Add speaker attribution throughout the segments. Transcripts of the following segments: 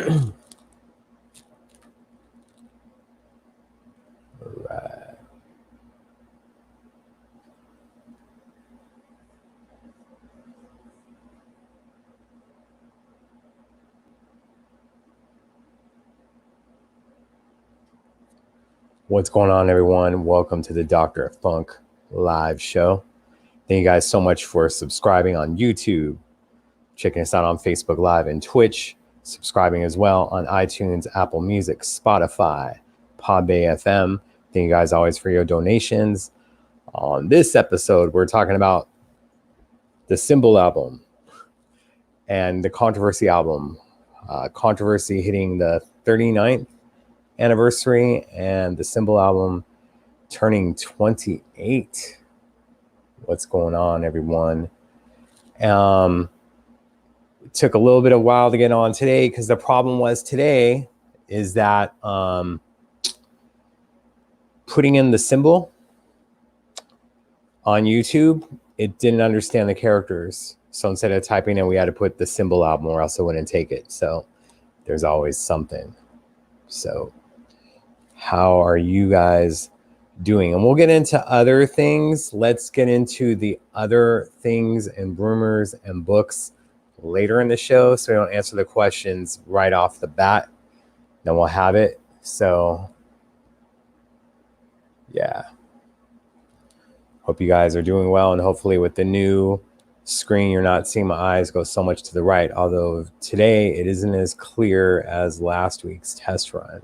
Speaker 1: Right. What's going on, everyone? Welcome to the Dr. Funk live show. Thank you guys so much for subscribing on YouTube, checking us out on Facebook Live and Twitch, subscribing as well on iTunes, Apple Music, Spotify, Podbay FM. Thank you guys always for your donations. On this episode, we're talking about the Symbol album and the Controversy album. Controversy hitting the 39th anniversary and the Symbol album turning 28. What's going on, everyone? It took a little bit of while to get on today because the problem was today is that putting in the symbol on YouTube, it didn't understand the characters. So instead of typing in, we had to put the Symbol album or else it wouldn't take it. So there's always something. So how are you guys doing? And we'll get into other things. Let's get into the other things and rumors and books later in the show so we don't answer the questions right off the bat. Then we'll have it. So yeah. Hope you guys are doing well, and hopefully with the new screen you're not seeing my eyes go so much to the right, although today it isn't as clear as last week's test run.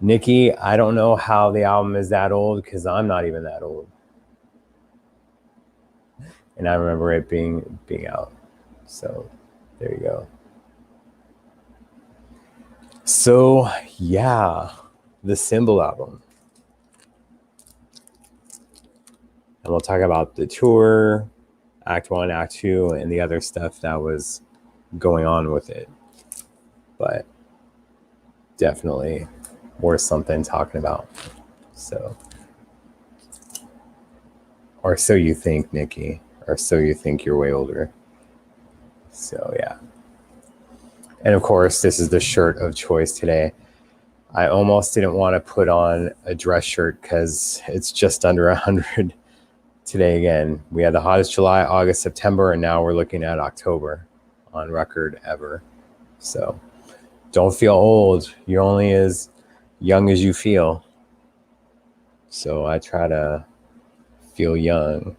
Speaker 1: Nikki, I don't know how the album is that old because I'm not even that old. And I remember it being out. So there you go. So yeah, the Symbol album. And we'll talk about the tour, Act 1, Act 2, and the other stuff that was going on with it. But definitely worth something talking about. So, or so you think, Nikki, or so you think you're way older. So yeah. And of course, this is the shirt of choice today. I almost didn't want to put on a dress shirt because it's just under 100 today again. We had the hottest July, August, September, and now we're looking at October on record ever. So don't feel old. You're only as young as you feel. So I try to feel young.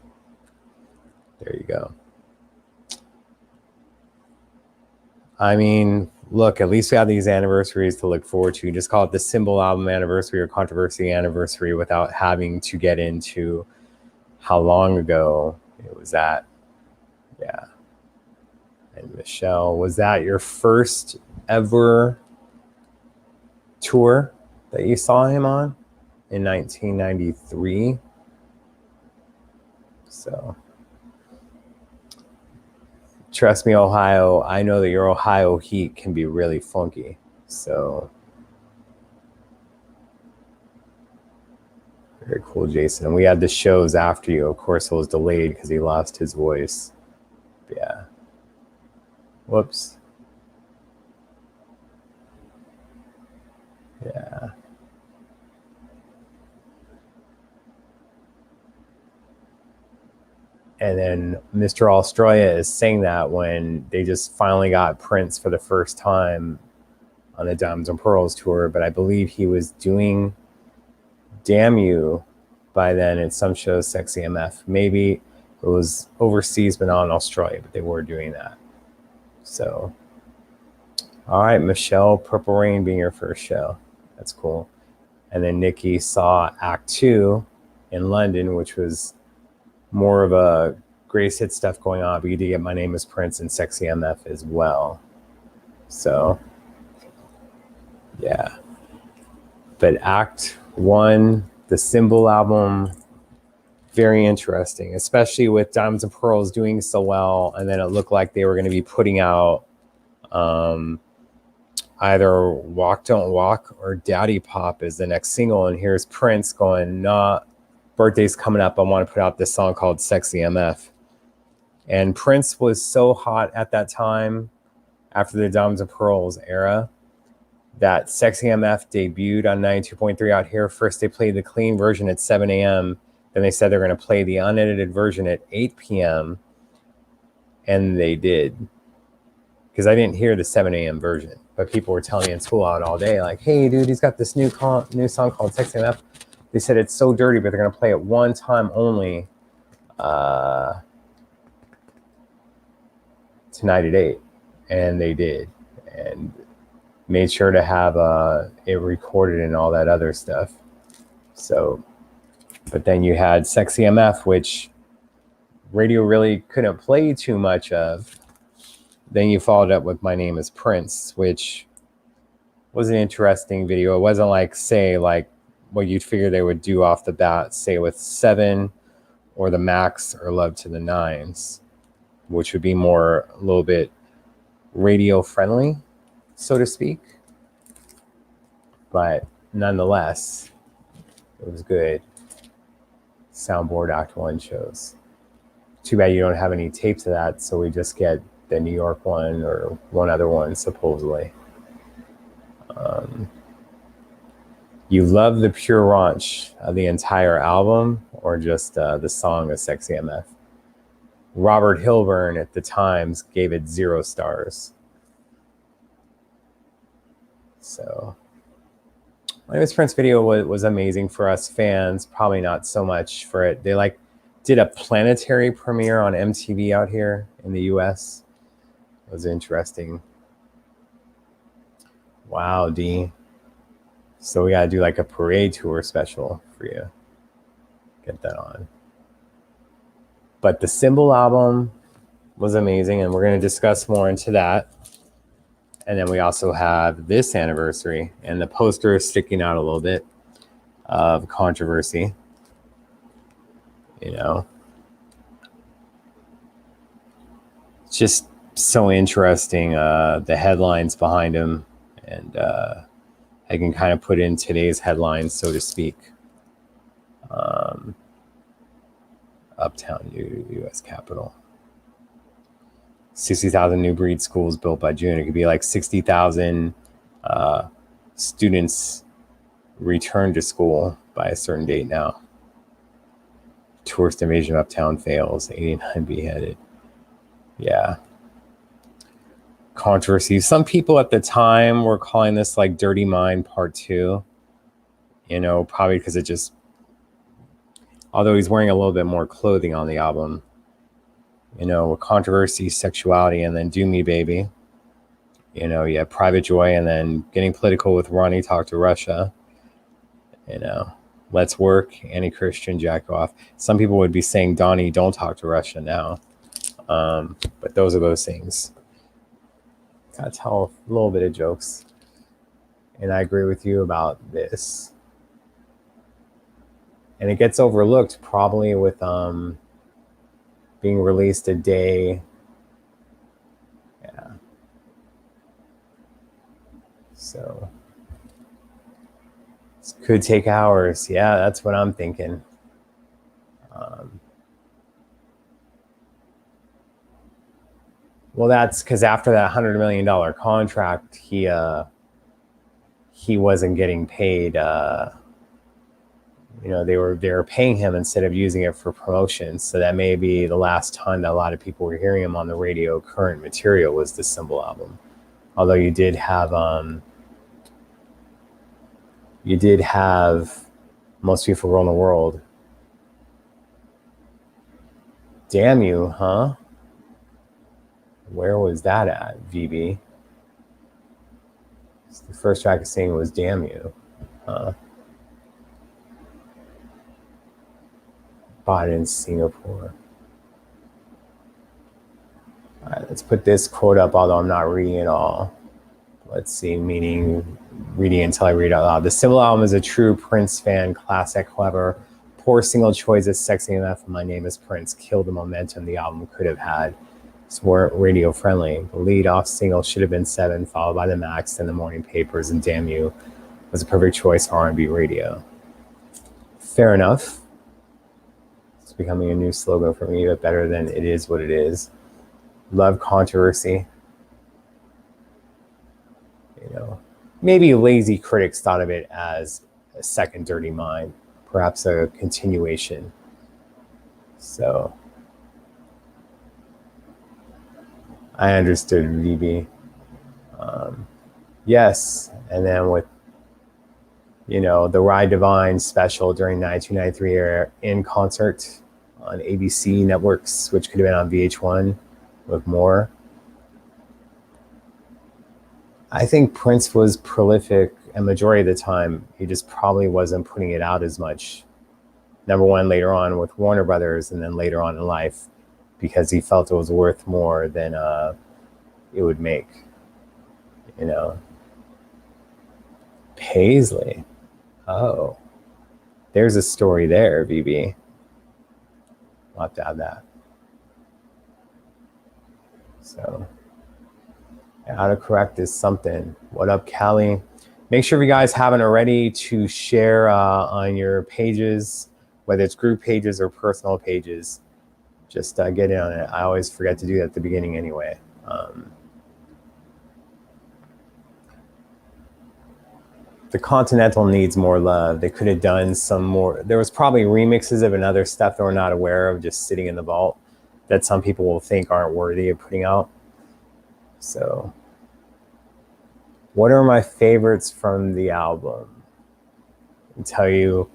Speaker 1: There you go. I mean, look, at least we have these anniversaries to look forward to. You just call it the Symbol album anniversary or Controversy anniversary without having to get into how long ago it was at. Yeah. And Michelle, was that your first ever tour that you saw him on in 1993? So trust me, Ohio, I know that your Ohio heat can be really funky. So very cool, Jason. And we had the shows after you. Of course, it was delayed because he lost his voice. But yeah. Whoops. Yeah. And then Mr. Australia is saying that when they just finally got Prince for the first time on the Diamonds and Pearls tour, but I believe he was doing Damn You by then in some shows, Sexy MF. Maybe it was overseas, but not in Australia, but they were doing that. So, all right, Michelle, Purple Rain being your first show. That's cool. And then Nikki saw Act 2 in London, which was more of a greatest hit stuff going on, but you did get My Name is Prince and Sexy MF as well. So, yeah. But Act 1, the Symbol album, very interesting, especially with Diamonds and Pearls doing so well. And then it looked like they were going to be putting out either Walk Don't Walk or Daddy Pop as the next single. And here's Prince going, nah, birthday's coming up. I want to put out this song called Sexy MF. And Prince was so hot at that time after the Diamonds and Pearls era, that Sexy MF debuted on 92.3 out here. First, they played the clean version at 7 a.m. Then they said they're going to play the unedited version at 8 p.m. And they did. Because I didn't hear the 7 a.m. version. But people were telling me in school out all day, like, hey, dude, he's got this new song called Sexy MF. They said it's so dirty, but they're going to play it one time only tonight at 8. And they did. And made sure to have it recorded and all that other stuff. So, but then you had Sexy MF, which radio really couldn't play too much of. Then you followed up with My Name is Prince, which was an interesting video. It wasn't like, say, like what you'd figure they would do off the bat, say with 7 or the Max or Love to the Nines, which would be more a little bit radio friendly, so to speak. But nonetheless, it was good. Soundboard Act 1 shows. Too bad you don't have any tapes of that, so we just get the New York one or one other one, supposedly. You love the pure raunch of the entire album or just the song of Sexy MF? Robert Hilburn at the Times gave it 0 stars. So, My Name is Prince video was amazing for us fans. Probably not so much for it. They did a planetary premiere on MTV out here in the US. It was interesting. Wow, D. So we gotta do like a parade tour special for you. Get that on. But the Symbol album was amazing, and we're gonna discuss more into that. And then we also have this anniversary, and the poster is sticking out a little bit of controversy. You know, it's just so interesting, the headlines behind him, and I can kind of put in today's headlines, so to speak. Uptown U.S. Capitol. 60,000 new breed schools built by June. It could be like 60,000 students return to school by a certain date now. Tourist invasion of Uptown fails. 89 beheaded. Yeah. Controversy. Some people at the time were calling this like Dirty Mind Part 2. You know, probably because it just... Although he's wearing a little bit more clothing on the album. You know, controversy, sexuality, and then Do Me Baby. You know, you have Private Joy, and then getting political with Ronnie Talk to Russia. You know, Let's Work, Anti-Christian, Jack Off. Some people would be saying, Donnie, don't talk to Russia now. But those are those things. Gotta tell a little bit of jokes. And I agree with you about this. And it gets overlooked probably with being released a day. Yeah. So this could take hours. Yeah, that's what I'm thinking. Well, that's because after that $100 million contract, he wasn't getting paid. You know, they were paying him instead of using it for promotion. So that may be the last time that a lot of people were hearing him on the radio. Current material was the Symbol album. Although you did have Most Beautiful Girl in the World. Damn You, huh? Where was that at, VB? The first track of singing was Damn You. Bought it in Singapore. All right, let's put this quote up, although I'm not reading it all. Let's see, meaning reading until I read it out loud. The Symbol album is a true Prince fan classic. However, poor single choices, Sexy MF and My Name is Prince, killed the momentum the album could have had. It's more radio friendly. The lead off single should have been 7, followed by The Max, then The Morning Papers, and Damn You was a perfect choice for R&B radio. Fair enough. It's becoming a new slogan for me, but better than It Is What It Is. Love controversy. maybe lazy critics thought of it as a second Dirty Mind, perhaps a continuation. So I understood VB. Yes, and then with, you know, the Ride Divine special during 1993 era in concert on ABC networks, which could have been on VH1 with more. I think Prince was prolific, and majority of the time, he just probably wasn't putting it out as much. Number one, later on with Warner Brothers, and then later on in life, because he felt it was worth more than it would make, you know. Paisley. Oh, there's a story there, VB. I'll have to add that. So, autocorrect is something. What up, Callie? Make sure if you guys haven't already to share on your pages, whether it's group pages or personal pages. Just get in on it. I always forget to do that at the beginning anyway. The Continental needs more love. They could have done some more. There was probably remixes of another stuff that we're not aware of, just sitting in the vault, that some people will think aren't worthy of putting out. So, what are my favorites from the album? I'll tell you,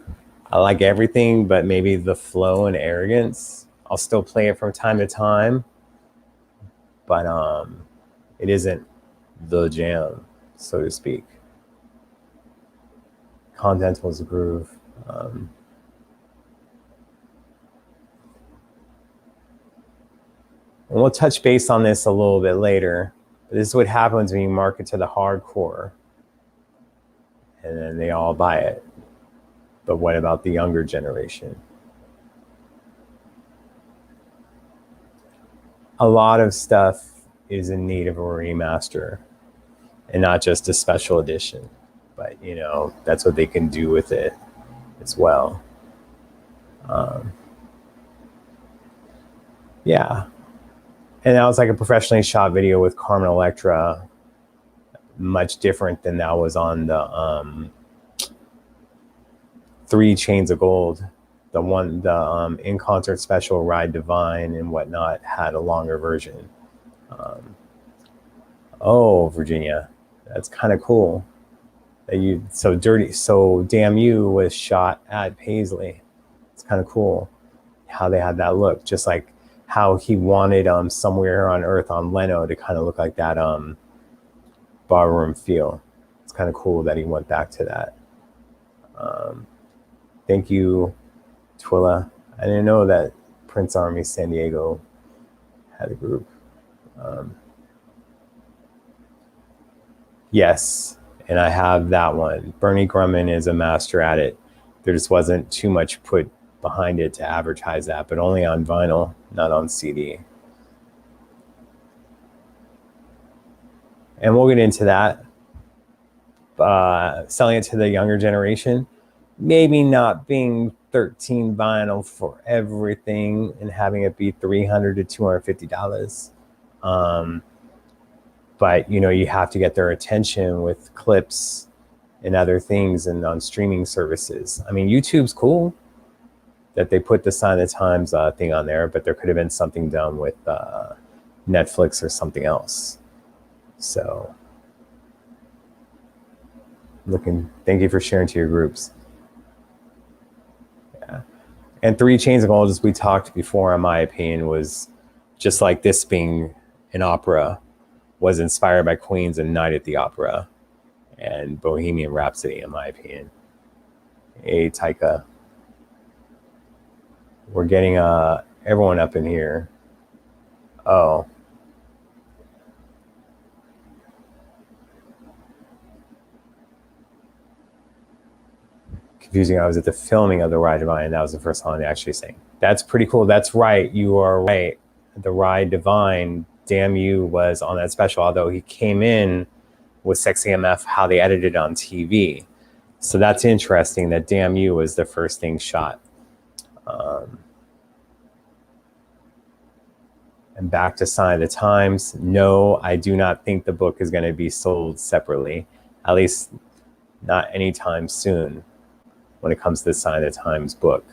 Speaker 1: I like everything, but maybe the flow and arrogance. I'll still play it from time to time, but it isn't the jam, so to speak. Continental's groove. And we'll touch base on this a little bit later. But this is what happens when you market to the hardcore, and then they all buy it. But what about the younger generation? A lot of stuff is in need of a remaster, and not just a special edition. But, you know, that's what they can do with it as well. Yeah. And that was like a professionally shot video with Carmen Electra, much different than that was on the 3 Chains of Gold. The in concert special Ride Divine and whatnot had a longer version. Oh, Virginia, that's kind of cool. So Damn You was shot at Paisley. It's kind of cool how they had that look, just like how he wanted Somewhere on Earth on Leno to kind of look like that barroom feel. It's kind of cool that he went back to that. Thank you, Twilla. I didn't know that Prince Army San Diego had a group. Yes, and I have that one. Bernie Grumman is a master at it. There just wasn't too much put behind it to advertise that, but only on vinyl, not on CD. And we'll get into that. Selling it to the younger generation, maybe not being 13 vinyl for everything and having it be $300 to $250. But, you know, you have to get their attention with clips and other things and on streaming services. I mean, YouTube's cool that they put the Sign of the Times thing on there, but there could have been something done with Netflix or something else. So, thank you for sharing to your groups. Yeah. And 3 Chains of Gold, as we talked before, in my opinion, was just like this being an opera, was inspired by Queen's and Night at the Opera and Bohemian Rhapsody, in my opinion. Hey, Taika. We're getting everyone up in here. Oh. Confusing. I was at the filming of The Ride Divine, and that was the first song they actually sang. That's pretty cool. That's right. You are right. The Ride Divine, Damn You, was on that special, although he came in with Sexy MF, how they edited it on TV. So that's interesting that Damn You was the first thing shot. And back to Sign of the Times. No, I do not think the book is going to be sold separately. at least not anytime soon when it comes to the Sign of the Times book.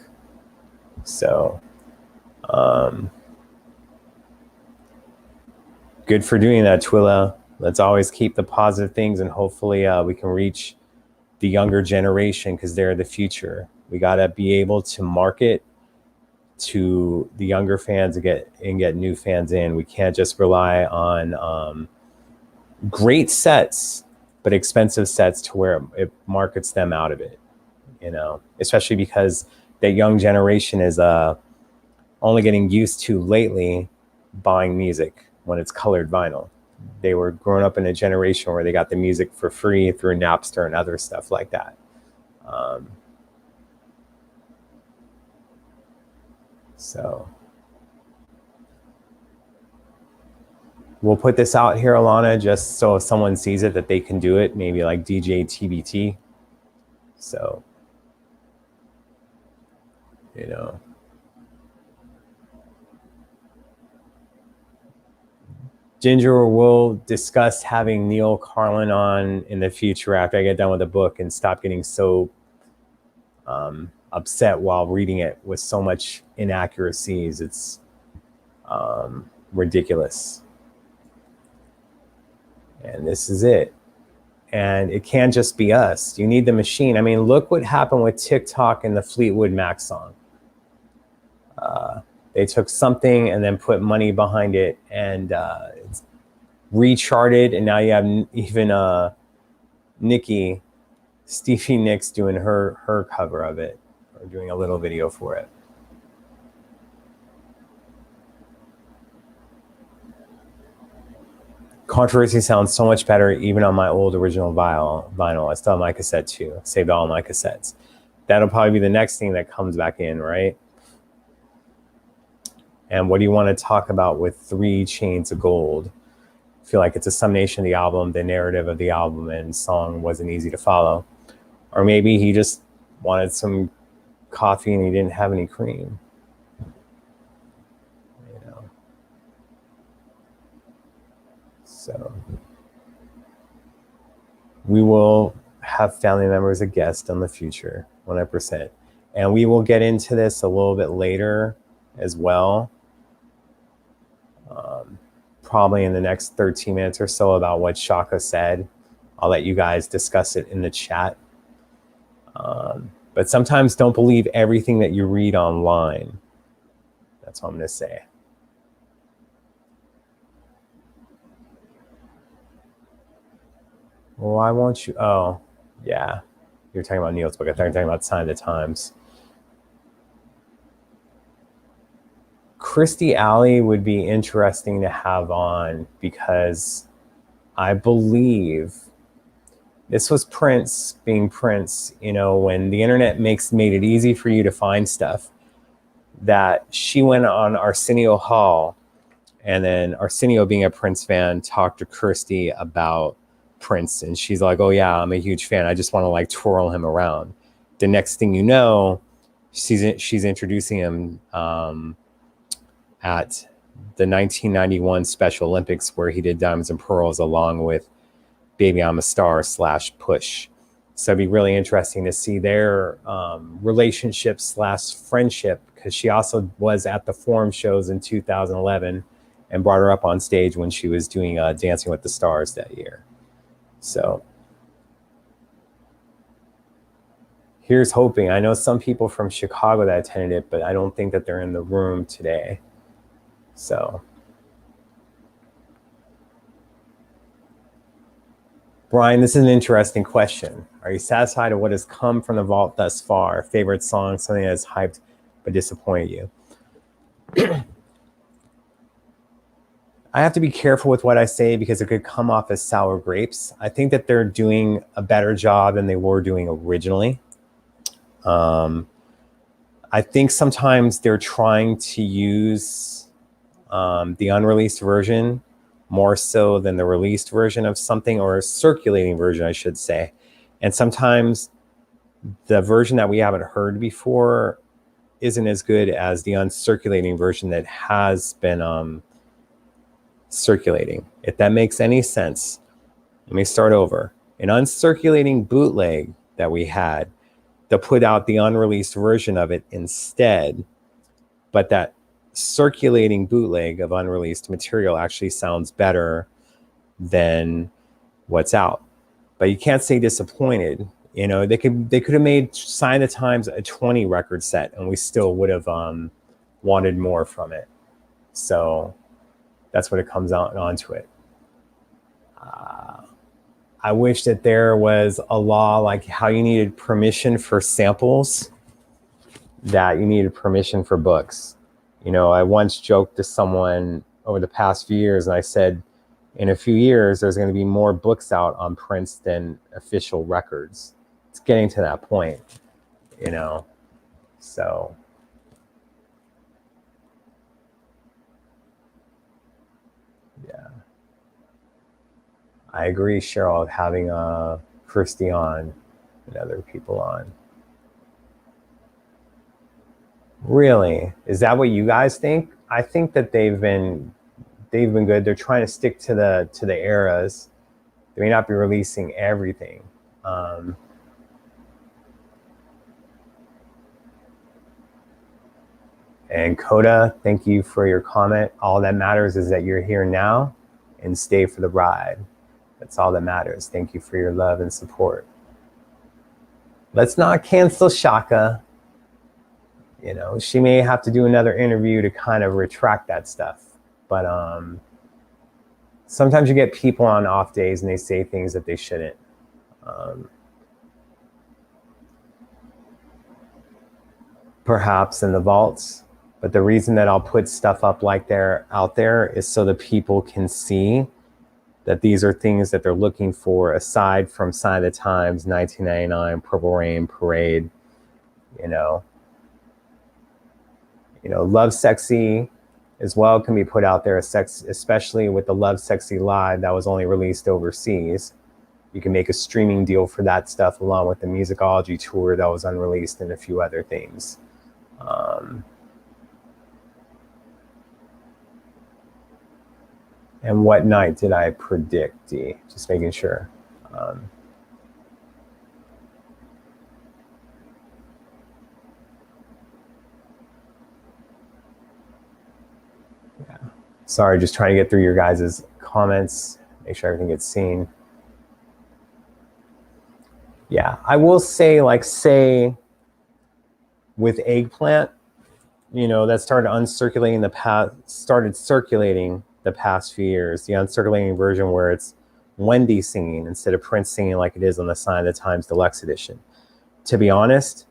Speaker 1: So good for doing that, Twilla. Let's always keep the positive things, and hopefully we can reach the younger generation, because they're the future. We got to be able to market to the younger fans and get new fans in. We can't just rely on great sets but expensive sets to where it markets them out of it, you know, especially because that young generation is only getting used to lately buying music when it's colored vinyl. They were growing up in a generation where they got the music for free through Napster and other stuff like that. So we'll put this out here, Alana, just so if someone sees it that they can do it, maybe like DJ TBT. So, you know. Ginger will discuss having Neil Carlin on in the future after I get done with the book and stop getting so upset while reading it with so much inaccuracies. It's ridiculous. And this is it. And it can't just be us. You need the machine. I mean, look what happened with TikTok and the Fleetwood Mac song. They took something and then put money behind it, and it's recharted. And now you have even Stevie Nicks doing her cover of it, or doing a little video for it. Controversy sounds so much better even on my old original vinyl. I still have my cassette too. Saved all my cassettes. That'll probably be the next thing that comes back in, right? And what do you want to talk about with 3 Chains of Gold? I feel like it's a summation of the album, the narrative of the album, and song wasn't easy to follow. Or maybe he just wanted some coffee and he didn't have any cream. You know. So we will have family members as guests in the future, 100%. And we will get into this a little bit later as well. Probably in the next 13 minutes or so, about what Chaka said. I'll let you guys discuss it in the chat. But sometimes don't believe everything that you read online. That's what I'm going to say. Why won't you? Oh, yeah. You're talking about Neil's book. I thought you were talking about Sign of the Times. Christy Alley would be interesting to have on, because I believe this was Prince being Prince, you know, when the internet made it easy for you to find stuff, that she went on Arsenio Hall, and then Arsenio, being a Prince fan, talked to Christy about Prince, and she's like, oh yeah, I'm a huge fan. I just want to like twirl him around. The next thing you know, she's introducing him at the 1991 Special Olympics, where he did Diamonds and Pearls along with Baby I'm a Star / Push. So it'd be really interesting to see their relationship / friendship, because she also was at the Forum shows in 2011 and brought her up on stage when she was doing Dancing with the Stars that year. So here's hoping. I know some people from Chicago that attended it, but I don't think that they're in the room today. So, Brian, this is an interesting question. Are you satisfied with what has come from the vault thus far? Favorite song, something that has hyped but disappointed you? I have to be careful with what I say, because it could come off as sour grapes. I think that they're doing a better job than they were doing originally. I think sometimes they're trying to use the unreleased version more so than the released version of something, or a circulating version, I should say. And sometimes the version that we haven't heard before isn't as good as the uncirculating version that has been circulating. If that makes any sense. Let me start over. an uncirculating bootleg that we had to put out the unreleased version of it instead. But that circulating bootleg of unreleased material actually sounds better than what's out. But you can't say disappointed. You know, they could have made Sign of the Times a 20 record set and we still would have wanted more from it. So that's what it comes out onto it. I wish that there was a law like how you needed permission for samples, that you needed permission for books. You know, I once joked to someone over the past few years, and I said, in a few years, there's going to be more books out on prints than official records. It's getting to that point, you know, so. Yeah. I agree, Cheryl, having Christy on and other people on. Really? Is that what you guys think? I think that they've been good. They're trying to stick to the eras. They may not be releasing everything. And Coda, thank you for your comment. All that matters is that you're here now and stay for the ride. That's all that matters. Thank you for your love and support. Let's not cancel Chaka. You know, she may have to do another interview to kind of retract that stuff. But sometimes you get people on off days and they say things that they shouldn't. Perhaps in the vaults. But the reason that I'll put stuff up like out there is so that people can see that these are things that they're looking for aside from Sign of the Times, 1999, Purple Rain, Parade, you know, Love Sexy as well can be put out there, especially with the Love Sexy Live that was only released overseas. You can make a streaming deal for that stuff along with the Musicology tour that was unreleased and a few other things. And what night did I predict, D? Just making sure. Yeah. Sorry, just trying to get through your guys' comments, make sure everything gets seen. Yeah, I will say, like, say with Eggplant, you know, that started circulating the past few years, the uncirculating version where it's Wendy singing instead of Prince singing like it is on the Sign of the Times Deluxe Edition. To be honest,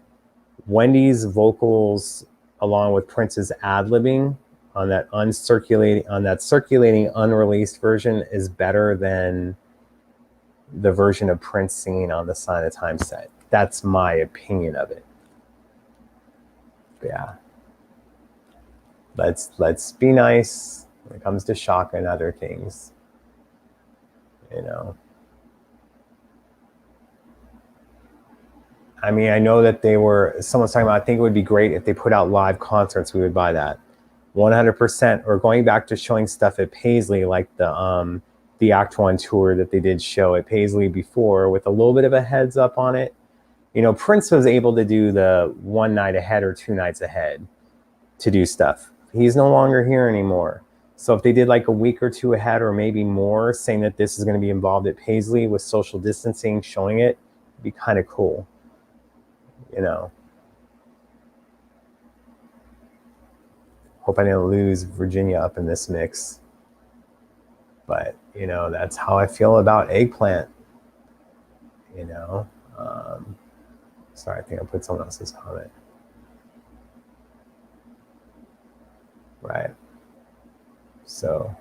Speaker 1: Wendy's vocals along with Prince's ad-libbing on that circulating unreleased version is better than the version of Prince singing on the Sign of the Times set. That's my opinion of it. Yeah. Let's be nice when it comes to Chaka and other things, you know. I mean, I know that someone's talking about, I think it would be great if they put out live concerts, we would buy that. 100%, or going back to showing stuff at Paisley, like the Act One tour that they did show at Paisley before with a little bit of a heads up on it. You know, Prince was able to do the one night ahead or 2 nights ahead to do stuff. He's no longer here anymore. So if they did like a week or 2 ahead or maybe more, saying that this is going to be involved at Paisley with social distancing, showing it, it'd be kind of cool, you know. Hope I didn't lose Virginia up in this mix. But, you know, that's how I feel about Eggplant, you know. Sorry, I think I put someone else's comment. Right. So,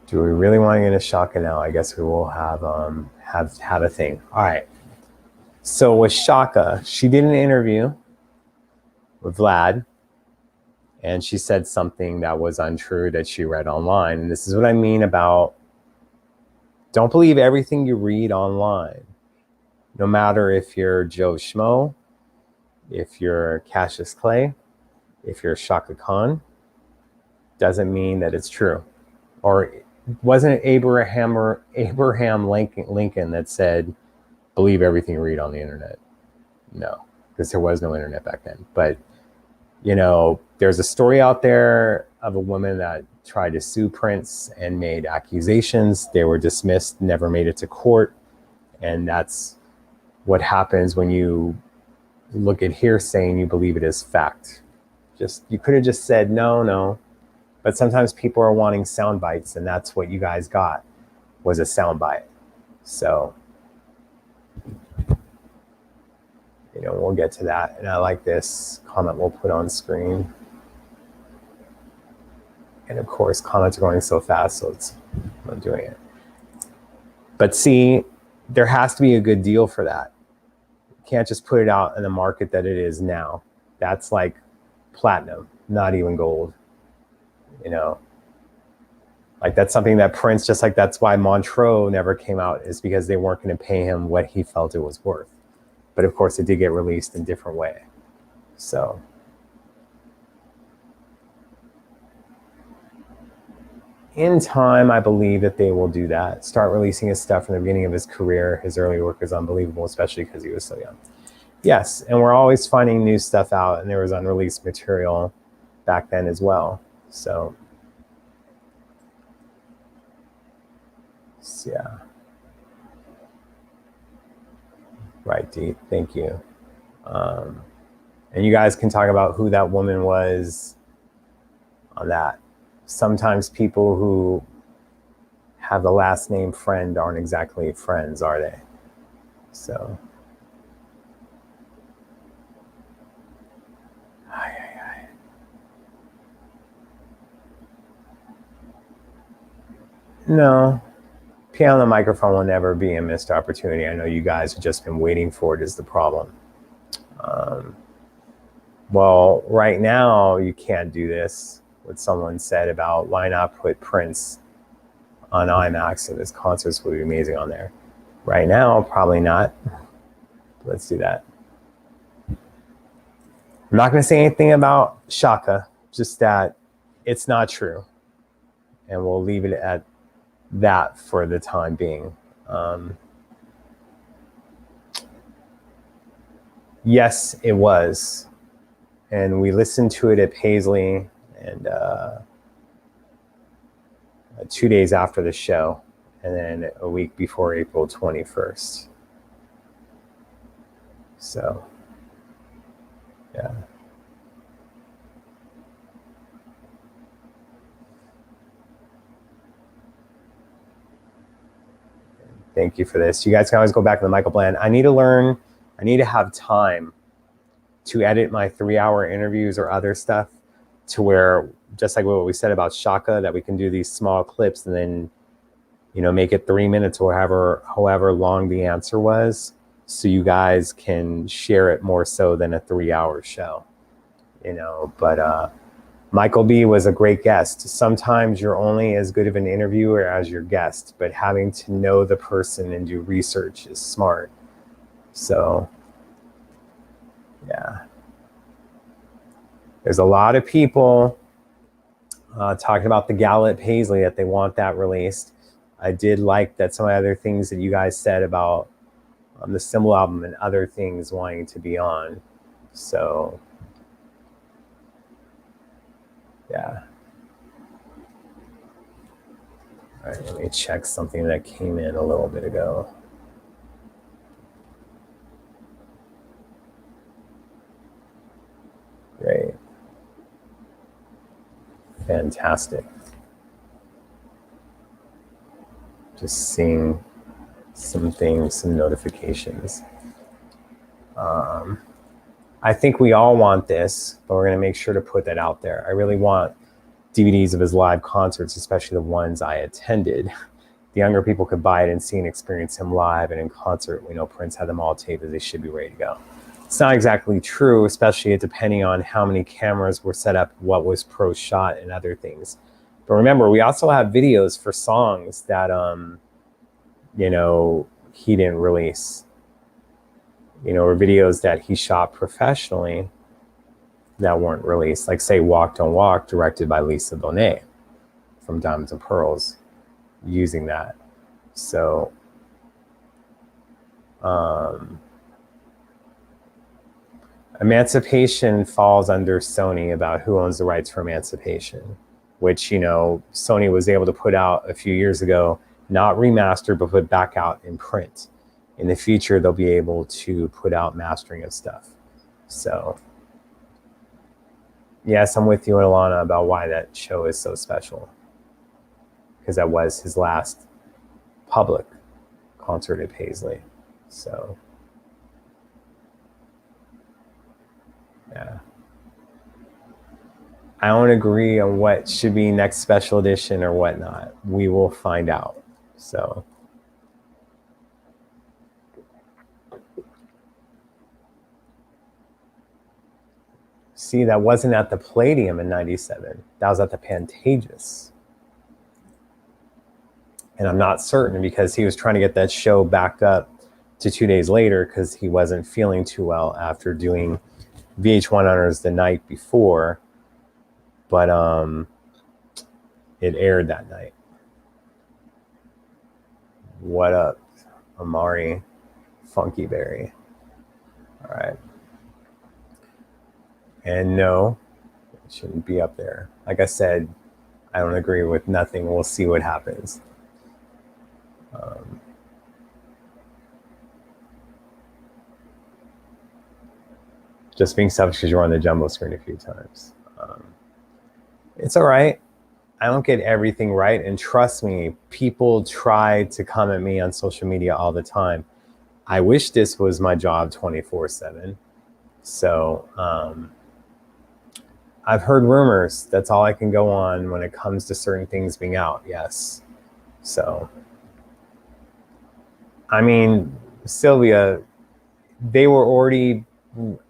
Speaker 1: do we really want to get into Chaka now? I guess we will have a thing. All right. So with Chaka, she did an interview with Vlad, and she said something that was untrue that she read online. And this is what I mean about don't believe everything you read online, no matter if you're Joe Schmo, if you're Cassius Clay, if you're Chaka Khan, doesn't mean that it's true. Or wasn't it Abraham Lincoln that said, believe everything you read on the internet? No, because there was no internet back then. But, you know, there's a story out there of a woman that tried to sue Prince and made accusations. They were dismissed, never made it to court. And that's what happens when you look at hearsay and you believe it as fact. You could have just said, no. But sometimes people are wanting sound bites, and that's what you guys got, was a sound bite. So, you know, we'll get to that. And I like this comment we'll put on screen. And of course, comments are going so fast, so I'm doing it. But see, there has to be a good deal for that. You can't just put it out in the market that it is now. That's like platinum, not even gold. You know, like that's something that Prince, just like that's why Montreux never came out, is because they weren't going to pay him what he felt it was worth. But of course, it did get released in a different way. So, in time, I believe that they will do that. Start releasing his stuff from the beginning of his career. His early work is unbelievable, especially because he was so young. Yes, and we're always finding new stuff out, and there was unreleased material back then as well. So yeah. Right, Dee. Thank you. And you guys can talk about who that woman was on that. Sometimes people who have the last name Friend aren't exactly friends, are they? So. No. Piano on the microphone will never be a missed opportunity. I know you guys have just been waiting for it, is the problem. Well, right now you can't do this. What someone said about why not put Prince on IMAX, and his concerts would be amazing on there. Right now, probably not. Let's do that. I'm not going to say anything about Chaka, just that it's not true. And we'll leave it at that for the time being. Yes, it was. And we listened to it at Paisley, and 2 days after the show, and then a week before April 21st. So, yeah. Thank you for this. You guys can always go back to the Michael Bland. I need to have time to edit my 3-hour interviews or other stuff to where, just like what we said about Chaka, that we can do these small clips and then, you know, make it 3 minutes or however long the answer was, so you guys can share it more so than a 3-hour show, you know. But Michael B was a great guest. Sometimes you're only as good of an interviewer as your guest, but having to know the person and do research is smart. So, yeah. There's a lot of people talking about the gala at Paisley, that they want that released. I did like that some of the other things that you guys said about the Symbol album and other things wanting to be on. So, yeah. All right, let me check something that came in a little bit ago. Great. Fantastic. Just seeing some things, some notifications. I think we all want this, but we're going to make sure to put that out there. I really want DVDs of his live concerts, especially the ones I attended. The younger people could buy it and see and experience him live and in concert. We know Prince had them all taped, and they should be ready to go. It's not exactly true, especially depending on how many cameras were set up, what was pro shot, and other things. But remember, we also have videos for songs that, you know, he didn't release. You know, or videos that he shot professionally that weren't released. Like, say, Walk, Don't Walk, directed by Lisa Bonet from Diamonds and Pearls. using that. So Emancipation falls under Sony about who owns the rights for Emancipation, which, you know, Sony was able to put out a few years ago, not remastered, but put back out in print. In the future, they'll be able to put out mastering of stuff. So yes, I'm with you, Alana, about why that show is so special. Because that was his last public concert at Paisley. So yeah. I don't agree on what should be next special edition or whatnot. We will find out. So see, that wasn't at the Palladium in '97. That was at the Pantages. And I'm not certain because he was trying to get that show backed up to 2 days later because he wasn't feeling too well after doing VH1 Honors the night before. But it aired that night. What up, Amari Funkyberry? All right. And no, it shouldn't be up there. Like I said, I don't agree with nothing. We'll see what happens. Just being selfish because you're on the jumbo screen a few times. It's all right. I don't get everything right. And trust me, people try to come at me on social media all the time. I wish this was my job 24/7. So I've heard rumors. That's all I can go on when it comes to certain things being out. Yes. So, I mean, Sylvia, they were already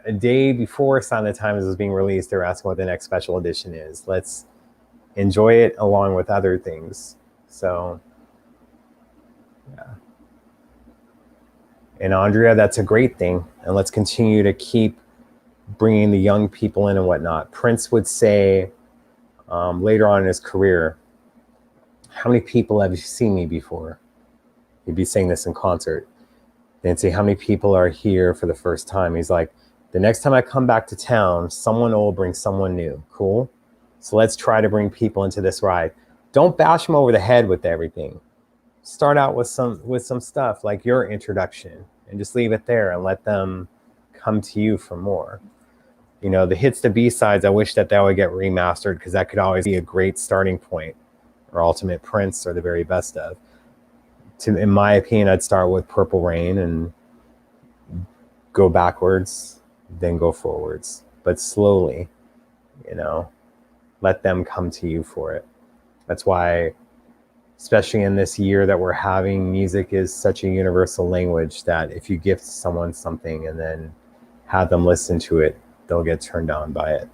Speaker 1: a day before Sign of the Times was being released. They're asking what the next special edition is. Let's enjoy it along with other things. So, yeah. And Andrea, that's a great thing. And let's continue to keep bringing the young people in and whatnot. Prince would say later on in his career, how many people have you seen me before? He'd be saying this in concert. They'd say, how many people are here for the first time? He's like, the next time I come back to town, someone old brings someone new. Cool? So let's try to bring people into this ride. Don't bash them over the head with everything. Start out with some stuff like your introduction and just leave it there and let them come to you for more. You know, the hits to B-sides, I wish that would get remastered because that could always be a great starting point, or Ultimate Prince or the very best of. In my opinion, I'd start with Purple Rain and go backwards, then go forwards, but slowly, you know, let them come to you for it. That's why, especially in this year that we're having, music is such a universal language that if you gift someone something and then have them listen to it, they'll get turned on by it.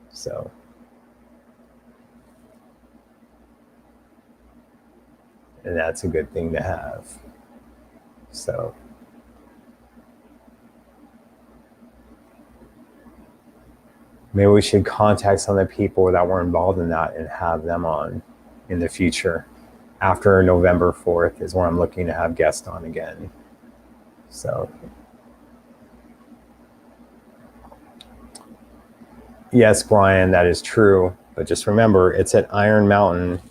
Speaker 1: So and that's a good thing to have. So maybe we should contact some of the people that were involved in that and have them on in the future. After November 4th is where I'm looking to have guests on again. So yes, Brian, that is true. But just remember, it's at Iron Mountain,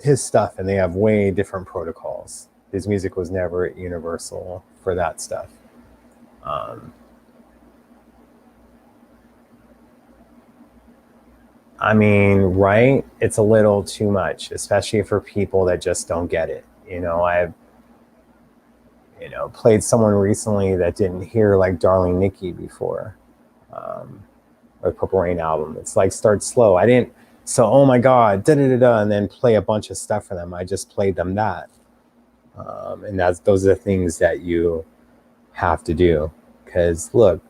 Speaker 1: his stuff, and they have way different protocols. His music was never at Universal for that stuff. I mean, right? It's a little too much, especially for people that just don't get it. You know, I've played someone recently that didn't hear like Darling Nikki before, or Purple Rain album. It's like start slow. I didn't. So, oh my God, da-da-da-da, and then play a bunch of stuff for them. I just played them that. And those are the things that you have to do. Because look,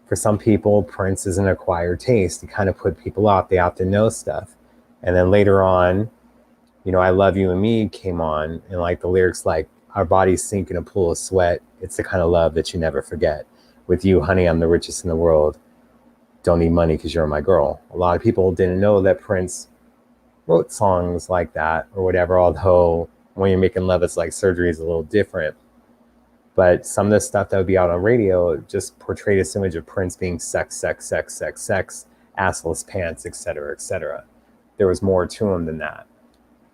Speaker 1: for some people, Prince is an acquired taste. To kind of put people off. They have to know stuff. And then later on, you know, I Love You and Me came on, and like the lyrics like, our bodies sink in a pool of sweat. It's the kind of love that you never forget. With you, honey, I'm the richest in the world. Don't need money because you're my girl. A lot of people didn't know that Prince wrote songs like that or whatever, although when you're making love, it's like surgery is a little different. But some of the stuff that would be out on radio just portrayed this image of Prince being sex, sex, sex, sex, sex, assless pants, etc., etc. There was more to him than that.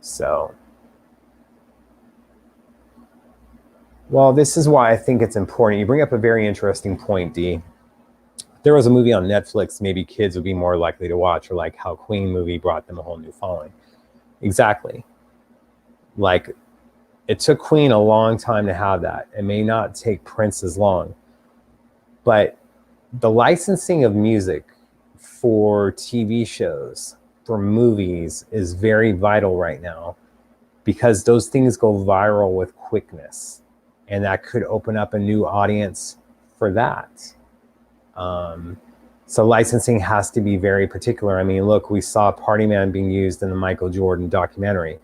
Speaker 1: So, well, this is why I think it's important. You bring up a very interesting point, D. There was a movie on Netflix maybe kids would be more likely to watch, or like how Queen movie brought them a whole new following. Exactly. Like, it took Queen a long time to have that. It may not take Prince as long. But the licensing of music for TV shows, for movies, is very vital right now because those things go viral with quickness. And that could open up a new audience for that. So licensing has to be very particular. I mean, look, we saw Party Man being used in the Michael Jordan documentary.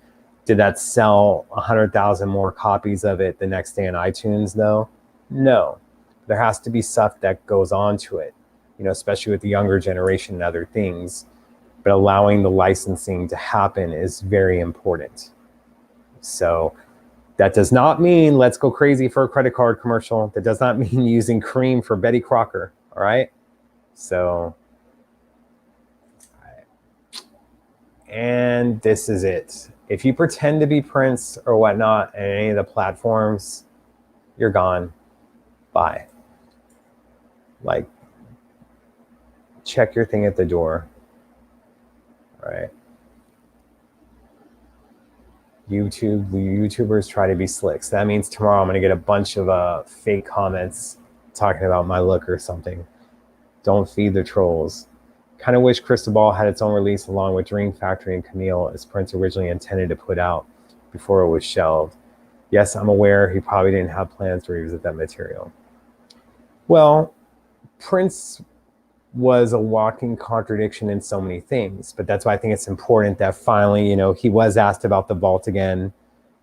Speaker 1: Did that sell 100,000 more copies of it the next day on iTunes, though? No. There has to be stuff that goes on to it, especially with the younger generation and other things. But allowing the licensing to happen is very important. So that does not mean let's go crazy for a credit card commercial. That does not mean using cream for Betty Crocker, all right? So, and this is it. If you pretend to be Prince or whatnot on any of the platforms, you're gone. Bye. Like, check your thing at the door. All right. YouTubers try to be slick. So that means tomorrow I'm going to get a bunch of fake comments talking about my look or something. Don't feed the trolls. Kind of wish Cristobal had its own release along with Dream Factory and Camille as Prince originally intended to put out before it was shelved. Yes, I'm aware he probably didn't have plans to revisit that material. Well, Prince was a walking contradiction in so many things, but that's why I think it's important that finally, he was asked about the vault again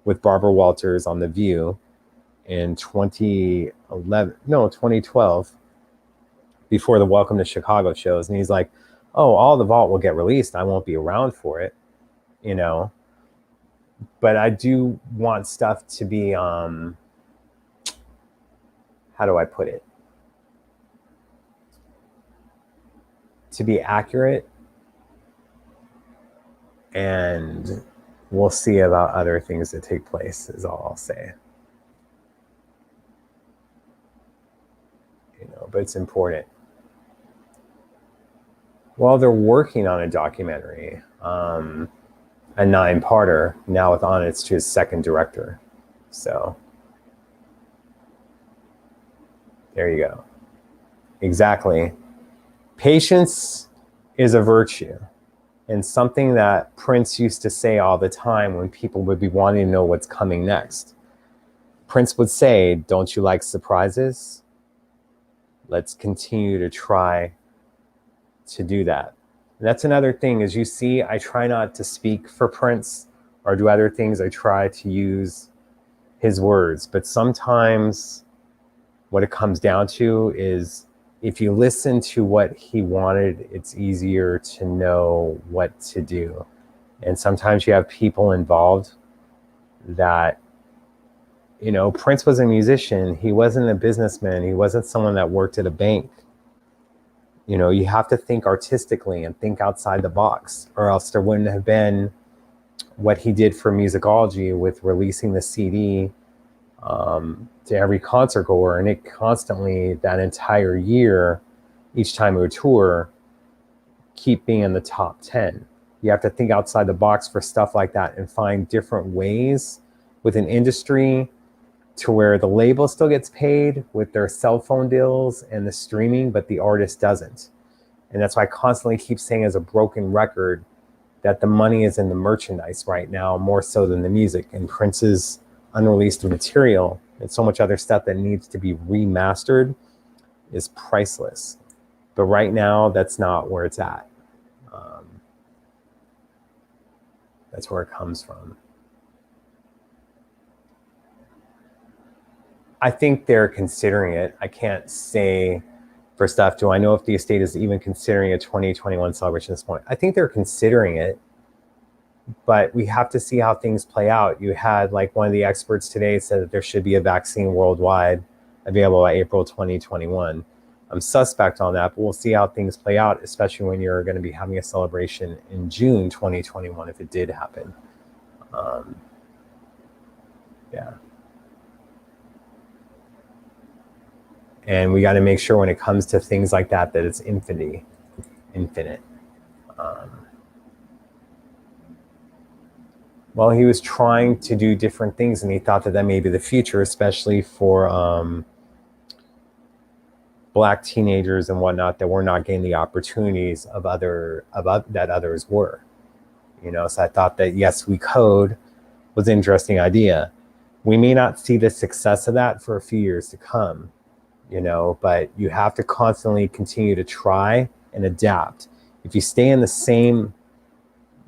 Speaker 1: with Barbara Walters on The View in 2012, before the Welcome to Chicago shows. And he's like, oh, all the vault will get released. I won't be around for it, But I do want stuff to be, how do I put it? To be accurate, and we'll see about other things that take place is all I'll say. But it's important. Well, they're working on a documentary, a 9-parter now with on it's to his second director. So there you go. Exactly. Patience is a virtue, and something that Prince used to say all the time when people would be wanting to know what's coming next. Prince would say, don't you like surprises? Let's continue to try to do that. And that's another thing. As you see, I try not to speak for Prince or do other things. I try to use his words. But sometimes what it comes down to is if you listen to what he wanted, it's easier to know what to do. And sometimes you have people involved that, Prince was a musician. He wasn't a businessman. He wasn't someone that worked at a bank. You have to think artistically and think outside the box, or else there wouldn't have been what he did for musicology with releasing the CD to every concert goer, and it constantly, that entire year, each time it would tour, keep being in the top 10. You have to think outside the box for stuff like that and find different ways with an industry to where the label still gets paid with their cell phone deals and the streaming, but the artist doesn't. And that's why I constantly keep saying as a broken record that the money is in the merchandise right now, more so than the music. And Prince's unreleased material and so much other stuff that needs to be remastered is priceless. But right now, that's not where it's at. That's where it comes from. I think they're considering it. I can't say for stuff. Do I know if the estate is even considering a 2021 celebration at this point? I think they're considering it. But we have to see how things play out. You had like one of the experts today said that there should be a vaccine worldwide available by April 2021. I'm suspect on that, but we'll see how things play out, especially when you're going to be having a celebration in June 2021 if it did happen. Yeah. And we got to make sure when it comes to things like that that it's infinite. Well, he was trying to do different things, and he thought that may be the future, especially for Black teenagers and whatnot that were not getting the opportunities that others were. So I thought that yes, we code was an interesting idea. We may not see the success of that for a few years to come, but you have to constantly continue to try and adapt. If you stay in the same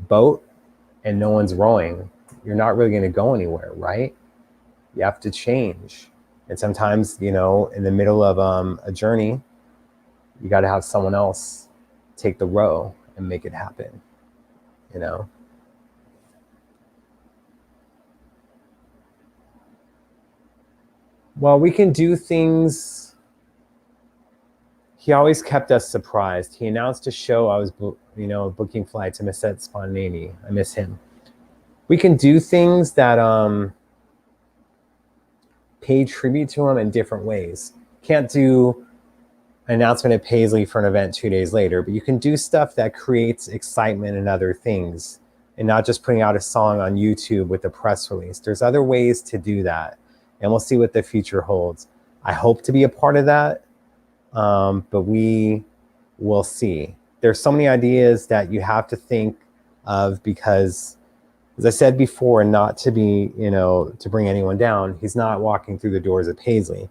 Speaker 1: boat and no one's rowing, you're not really going to go anywhere, right? You have to change. And sometimes, in the middle of a journey, you got to have someone else take the row and make it happen, Well, we can do things. He always kept us surprised. He announced a show. I was, booking flights. I miss that spontaneity. I miss him. We can do things that pay tribute to him in different ways. Can't do an announcement at Paisley for an event 2 days later, but you can do stuff that creates excitement and other things, and not just putting out a song on YouTube with a press release. There's other ways to do that, and we'll see what the future holds. I hope to be a part of that, but we will see. There's so many ideas that you have to think of because, as I said before, and not to be, to bring anyone down, he's not walking through the doors of Paisley.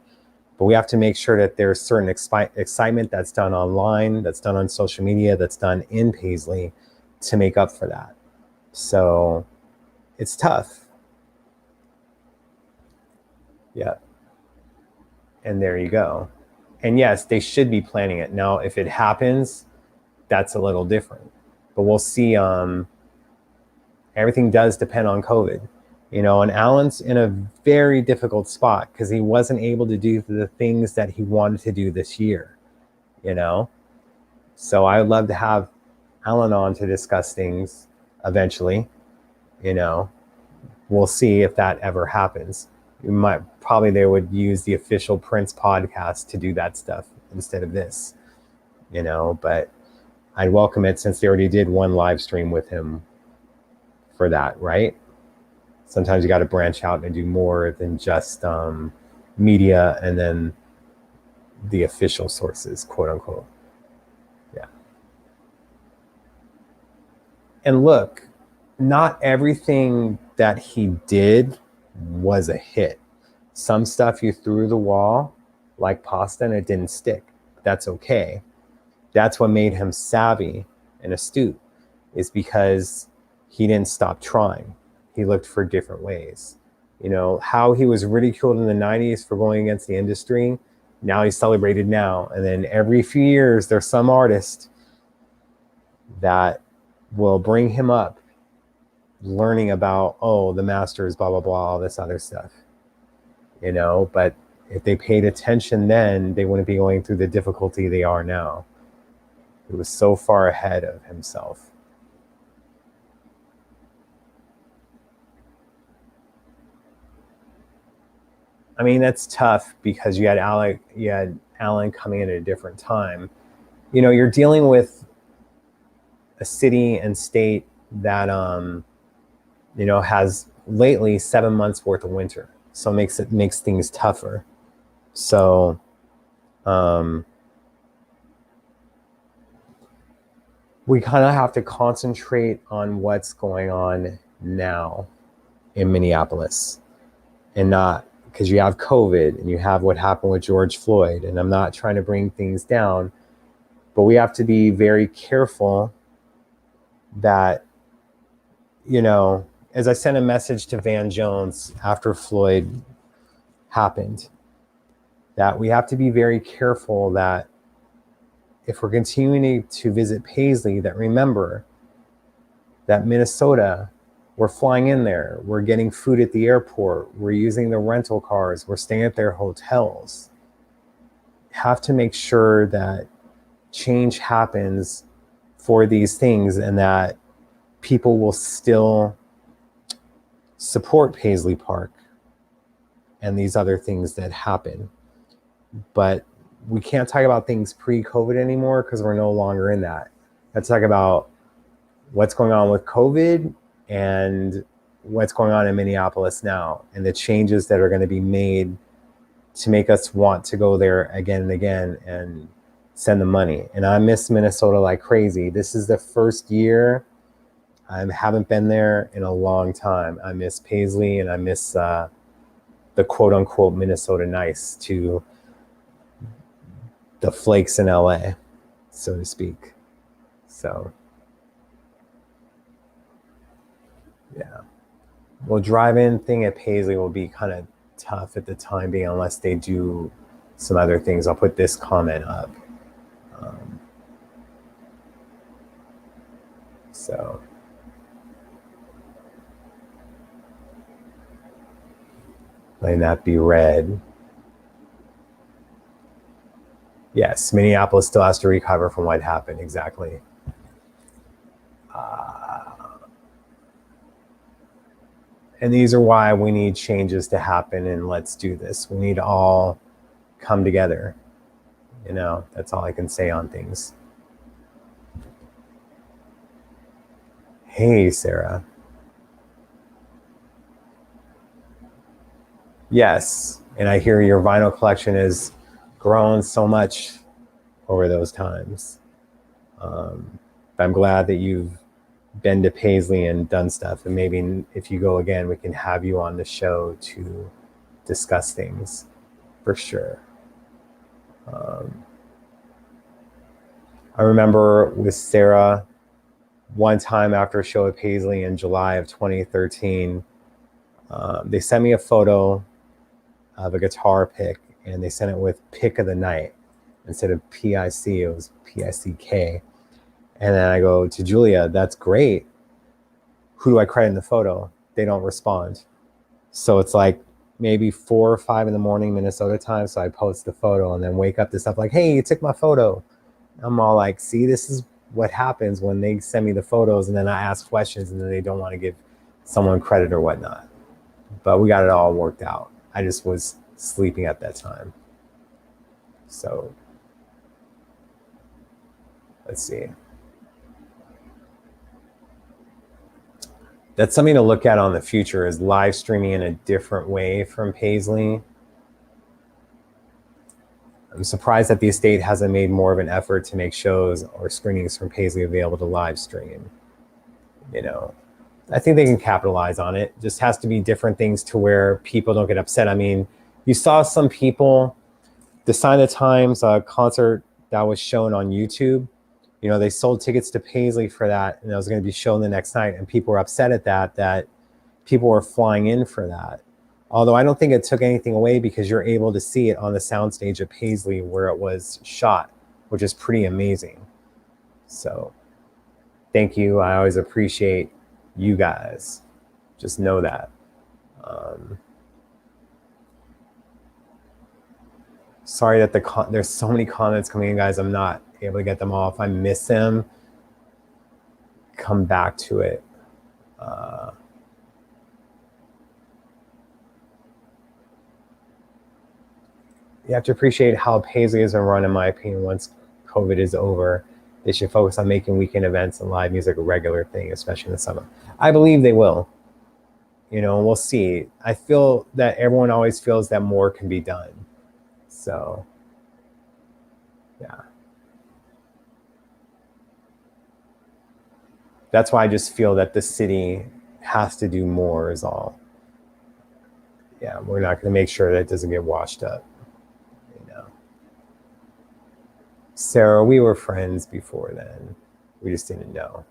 Speaker 1: But we have to make sure that there's certain excitement that's done online, that's done on social media, that's done in Paisley to make up for that. So it's tough. Yeah. And there you go. And yes, they should be planning it. Now, if it happens, that's a little different. But we'll see. Everything does depend on COVID. And Alan's in a very difficult spot because he wasn't able to do the things that he wanted to do this year, So I would love to have Alan on to discuss things eventually, We'll see if that ever happens. They would use the official Prince podcast to do that stuff instead of this, but I'd welcome it since they already did one live stream with him for that, right? Sometimes you got to branch out and do more than just media and then the official sources, quote unquote. Yeah. And look, not everything that he did was a hit. Some stuff you threw the wall, like pasta, and it didn't stick. That's okay. That's what made him savvy and astute, is because he didn't stop trying. He looked for different ways. How he was ridiculed in the 90s for going against the industry, now he's celebrated now. And then every few years, there's some artist that will bring him up, learning about, the masters, blah, blah, blah, all this other stuff. But if they paid attention then, they wouldn't be going through the difficulty they are now. He was so far ahead of himself. I mean, that's tough because you had Alan coming in at a different time. You're dealing with a city and state that has lately 7 months worth of winter, so it makes things tougher. So we kind of have to concentrate on what's going on now in Minneapolis, and not because you have COVID and you have what happened with George Floyd. And I'm not trying to bring things down, but we have to be very careful that, as I sent a message to Van Jones after Floyd happened, that we have to be very careful that if we're continuing to visit Paisley, that remember that Minnesota We're flying in there. We're getting food at the airport. We're using the rental cars. We're staying at their hotels. Have to make sure that change happens for these things and that people will still support Paisley Park and these other things that happen. But we can't talk about things pre-COVID anymore because we're no longer in that. Let's talk about what's going on with COVID and what's going on in Minneapolis now and the changes that are going to be made to make us want to go there again and again and send the money. And I miss Minnesota like crazy. This is the first year I haven't been there in a long time. I miss Paisley and I miss the quote unquote Minnesota nice to the flakes in LA, so to speak. So, yeah. Well, drive-in thing at Paisley will be kind of tough at the time being unless they do some other things. I'll put this comment up. So letting that be read. Yes, Minneapolis still has to recover from what happened. Exactly. And these are why we need changes to happen, and let's do this. We need to all come together. You know, that's all I can say on things. Hey, Sarah. Yes, and I hear your vinyl collection has grown so much over those times. I'm glad that you've been to Paisley and done stuff, and maybe if you go again, we can have you on the show to discuss things for sure. I remember with Sarah one time after a show at Paisley in July of 2013, they sent me a photo of a guitar pick, and they sent it with pick of the night instead of PIC. It was PICK. And then I go to Julia, that's great. Who do I credit in the photo? They don't respond. So it's like maybe 4 or 5 in the morning Minnesota time. So I post the photo and then wake up to stuff like, hey, you took my photo. I'm all like, see, this is what happens when they send me the photos and then I ask questions and then they don't want to give someone credit or whatnot. But we got it all worked out. I just was sleeping at that time. So let's see. That's something to look at on the future, is live streaming in a different way from Paisley. I'm surprised that the estate hasn't made more of an effort to make shows or screenings from Paisley available to live stream. You know, I think they can capitalize on it. Just has to be different things to where people don't get upset. I mean, you saw some people, the Sign of the Times concert that was shown on YouTube, you know, they sold tickets to Paisley for that, and it was going to be shown the next night, and people were upset at that people were flying in for that. Although I don't think it took anything away because you're able to see it on the soundstage at Paisley where it was shot, which is pretty amazing. So thank you. I always appreciate you guys. Just know that. Sorry that there's so many comments coming in, guys. I'm not able to get them all. If I miss them, come back to it. You have to appreciate how Paisley has been run, in my opinion. Once COVID is over, they should focus on making weekend events and live music a regular thing, especially in the summer. I believe they will. You know, we'll see. I feel that everyone always feels that more can be done. So, yeah. That's why I just feel that the city has to do more is all. Yeah, we're not going to make sure that it doesn't get washed up. You know, Sarah, we were friends before then. We just didn't know.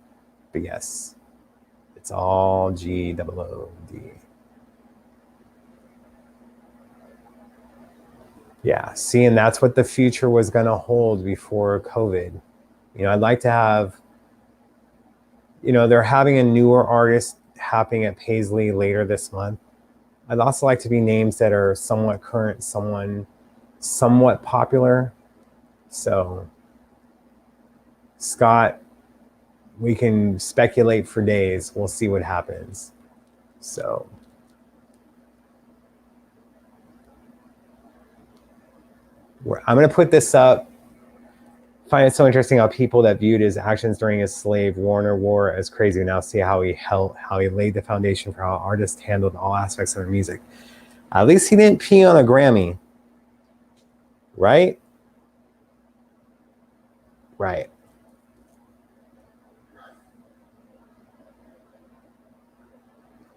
Speaker 1: But yes, it's all G-O-O-D. Yeah, see, and that's what the future was going to hold before COVID. You know, I'd like to have, you know, they're having a newer artist happening at Paisley later this month. I'd also like to be names that are somewhat current, somewhat popular. So, Scott, we can speculate for days. We'll see what happens. So, I'm going to put this up. Find it so interesting how people that viewed his actions during his slave Warner War as crazy now see how he laid the foundation for how artists handled all aspects of their music. At least he didn't pee on a Grammy, right? Right.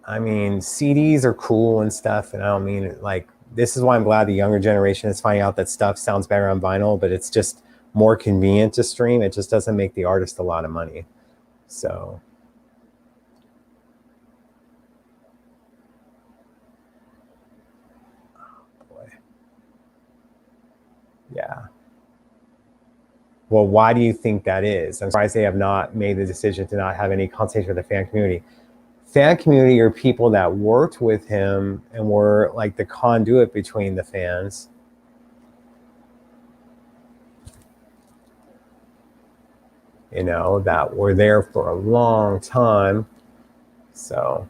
Speaker 1: I mean, CDs are cool and stuff, and I don't mean it like, this is why I'm glad the younger generation is finding out that stuff sounds better on vinyl, but it's just more convenient to stream. It just doesn't make the artist a lot of money. So, oh boy. Yeah. Well, why do you think that is? I'm surprised they have not made the decision to not have any consultation with the fan community. Fan community are people that worked with him and were like the conduit between the fans. You know, that were there for a long time. So,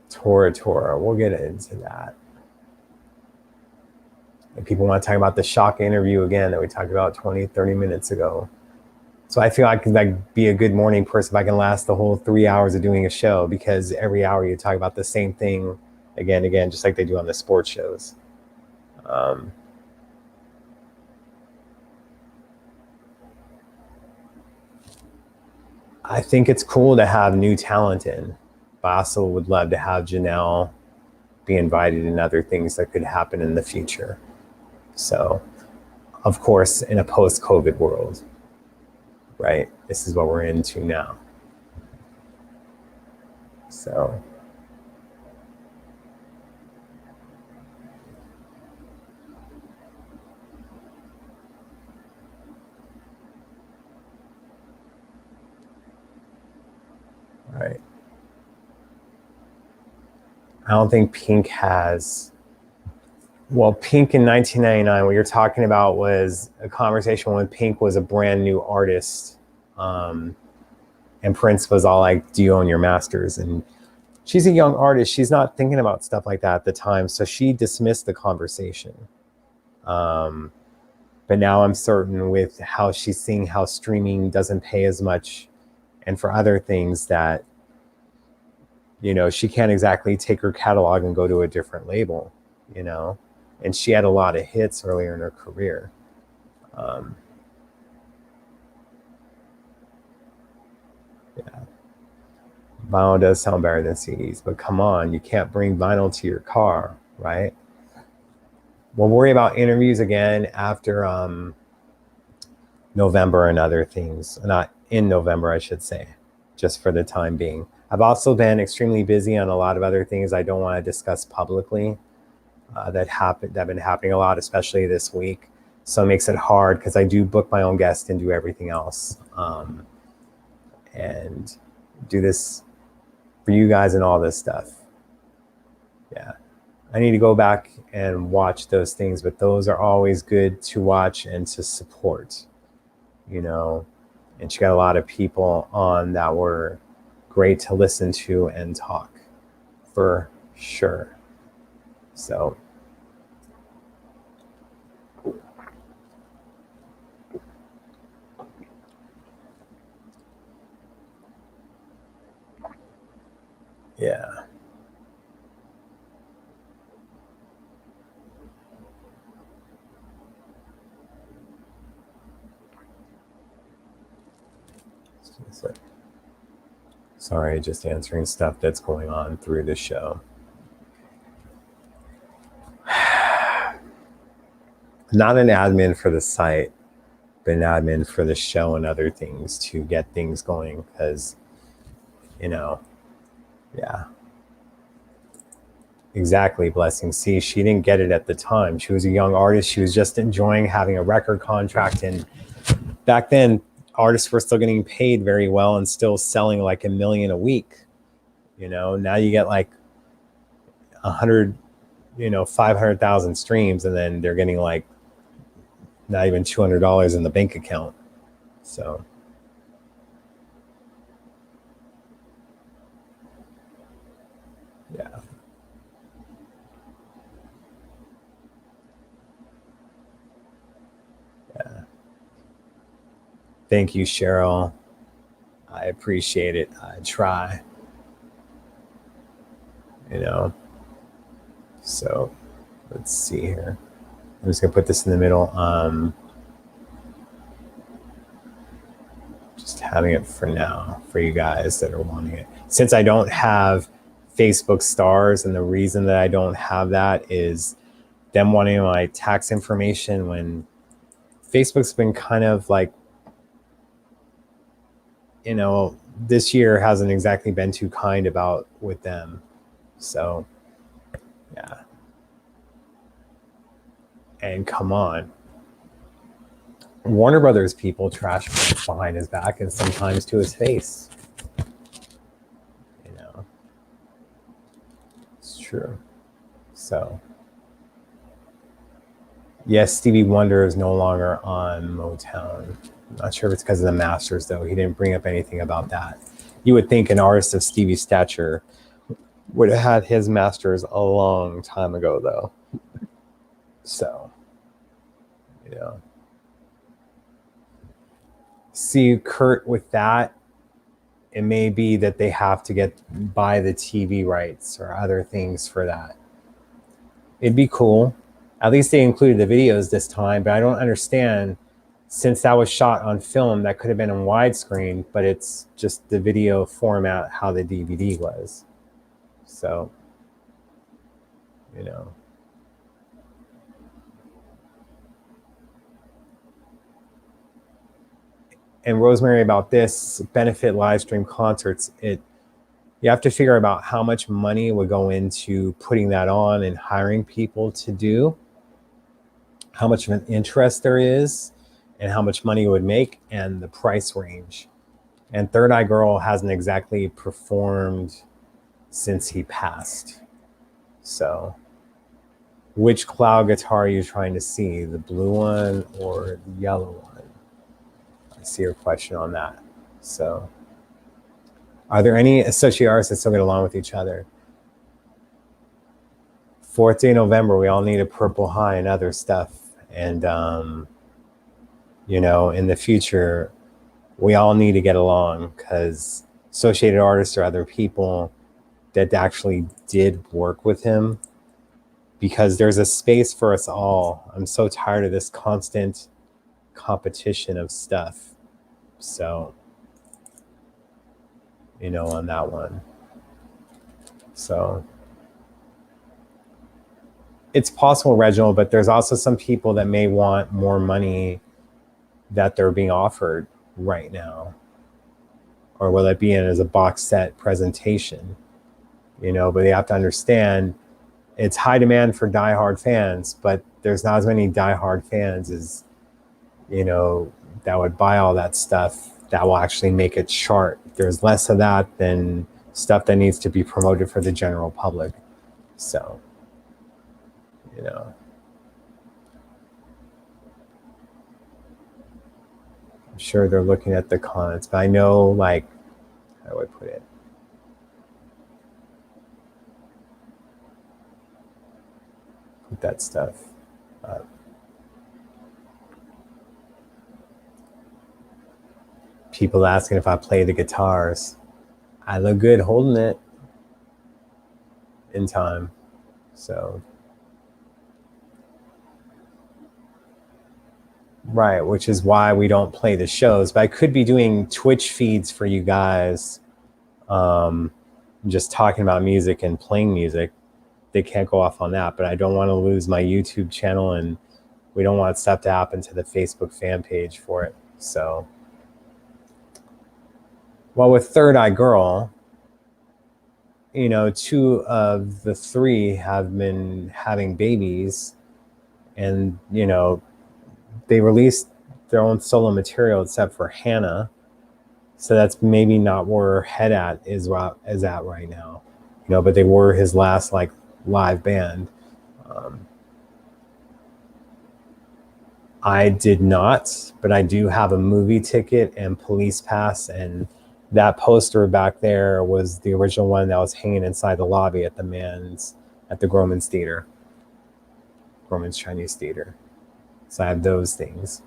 Speaker 1: Tora, we'll get into that. And people want to talk about the Chaka interview again that we talked about 20-30 minutes ago. So I feel I can like be a good morning person if I can last the whole 3 hours of doing a show, because every hour you talk about the same thing again, just like they do on the sports shows. I think it's cool to have new talent in, but I also would love to have Janelle be invited in other things that could happen in the future. So, of course, in a post-COVID world, right? This is what we're into now. So, right. I don't think Pink has. Well, Pink in 1999, what you're talking about was a conversation when Pink was a brand new artist. And Prince was all like, do you own your masters? And she's a young artist. She's not thinking about stuff like that at the time. So she dismissed the conversation. But now I'm certain with how she's seeing how streaming doesn't pay as much, and for other things that, you know, she can't exactly take her catalog and go to a different label, you know, and she had a lot of hits earlier in her career. Yeah. Vinyl does sound better than CDs, but come on, you can't bring vinyl to your car, right? We'll worry about interviews again after November and other things. Not in November, I should say, just for the time being. I've also been extremely busy on a lot of other things I don't want to discuss publicly that have been happening a lot, especially this week. So it makes it hard because I do book my own guests and do everything else. And do this for you guys and all this stuff. Yeah. I need to go back and watch those things, but those are always good to watch and to support, you know. And she got a lot of people on that were great to listen to and talk, for sure. So yeah. Sorry, just answering stuff that's going on through the show. Not an admin for the site, but an admin for the show and other things to get things going, because, you know, yeah. Exactly, Blessing. See, she didn't get it at the time. She was a young artist. She was just enjoying having a record contract. And back then, artists were still getting paid very well and still selling like 1 million a week. You know, now you get like 100, 500,000 streams, and then they're getting like not even $200 in the bank account. So yeah. Yeah. Thank you, Cheryl. I appreciate it. I try. So let's see here. I'm just gonna put this in the middle. Just having it for now for you guys that are wanting it. Since I don't have Facebook stars, and the reason that I don't have that is them wanting my tax information, when Facebook's been kind of like, this year hasn't exactly been too kind about with them. So yeah. And come on. Warner Brothers people trash behind his back and sometimes to his face. It's true. So yes, Stevie Wonder is no longer on Motown. I'm not sure if it's because of the masters, though. He didn't bring up anything about that. You would think an artist of Stevie's stature would have had his masters a long time ago, though. So, see, Kurt, with that, it may be that they have to buy the TV rights or other things for that. It'd be cool. At least they included the videos this time, but I don't understand, since that was shot on film, that could have been on widescreen, but it's just the video format how the DVD was. So, And Rosemary, about this benefit live stream concerts, you have to figure about how much money would go into putting that on and hiring people to do, how much of an interest there is, and how much money it would make, and the price range. And Third Eye Girl hasn't exactly performed since he passed. So which cloud guitar are you trying to see, the blue one or the yellow one? I see your question on that. So are there any associate artists that still get along with each other? 4th day of November, we all need a Purple High and other stuff. And, in the future, we all need to get along, because associated artists are other people that actually did work with him, because there's a space for us all. I'm so tired of this constant competition of stuff. So, on that one. So it's possible, Reginald, but there's also some people that may want more money that they're being offered right now. Or will it be in as a box set presentation? But they have to understand it's high demand for diehard fans, but there's not as many diehard fans as, that would buy all that stuff that will actually make it chart. There's less of that than stuff that needs to be promoted for the general public. So, I'm sure they're looking at the comments, but I know, like, how do I put it? Put that stuff up. People asking if I play the guitars. I look good holding it in time. So, right, which is why we don't play the shows. But I could be doing Twitch feeds for you guys, just talking about music and playing music. They can't go off on that, but I don't want to lose my YouTube channel, and we don't want stuff to happen to the Facebook fan page for it. So, well, with Third Eye Girl, 2 of the 3 have been having babies, and they released their own solo material except for Hannah. So that's maybe not where her head is at right now, you know. But they were his last like live band. I did not, but I do have a movie ticket and police pass, and that poster back there was the original one that was hanging inside the lobby at the Grauman's Theater, Grauman's Chinese Theater. So I have those things.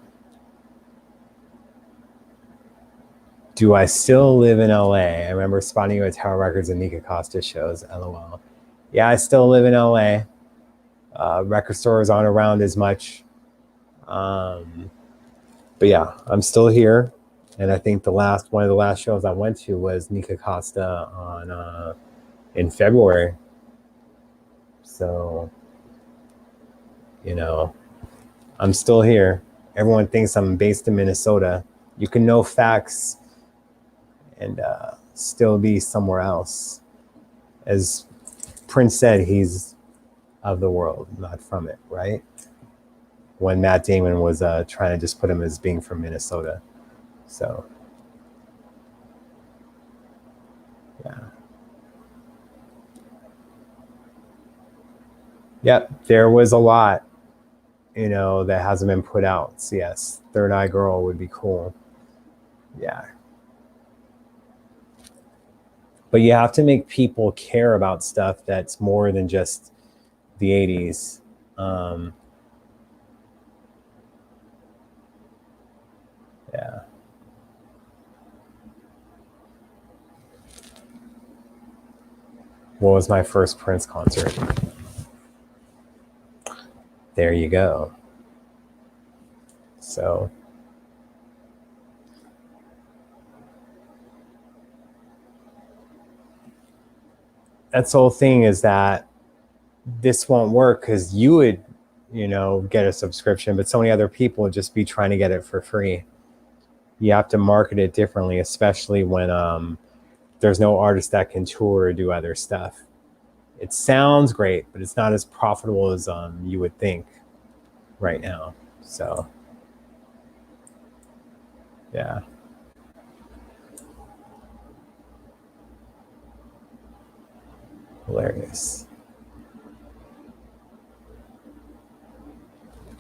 Speaker 1: Do I still live in LA? I remember spotting you at Tower Records and Nika Costa shows. LOL. Yeah, I still live in LA. Record stores aren't around as much. But yeah, I'm still here. And I think one of the last shows I went to was Nika Costa in February. So, you know, I'm still here. Everyone thinks I'm based in Minnesota. You can know facts and still be somewhere else. As Prince said, he's of the world, not from it, right? When Matt Damon was trying to just put him as being from Minnesota. So, yeah. Yep, there was a lot, you know, that hasn't been put out. So yes, Third Eye Girl would be cool. Yeah. But you have to make people care about stuff that's more than just the 80s. Yeah. What was my first Prince concert? There you go. So that's the whole thing, is that this won't work because you would, you know, get a subscription, but so many other people would just be trying to get it for free. You have to market it differently, especially when there's no artist that can tour or do other stuff. It sounds great, but it's not as profitable as you would think right now. So, yeah. Hilarious.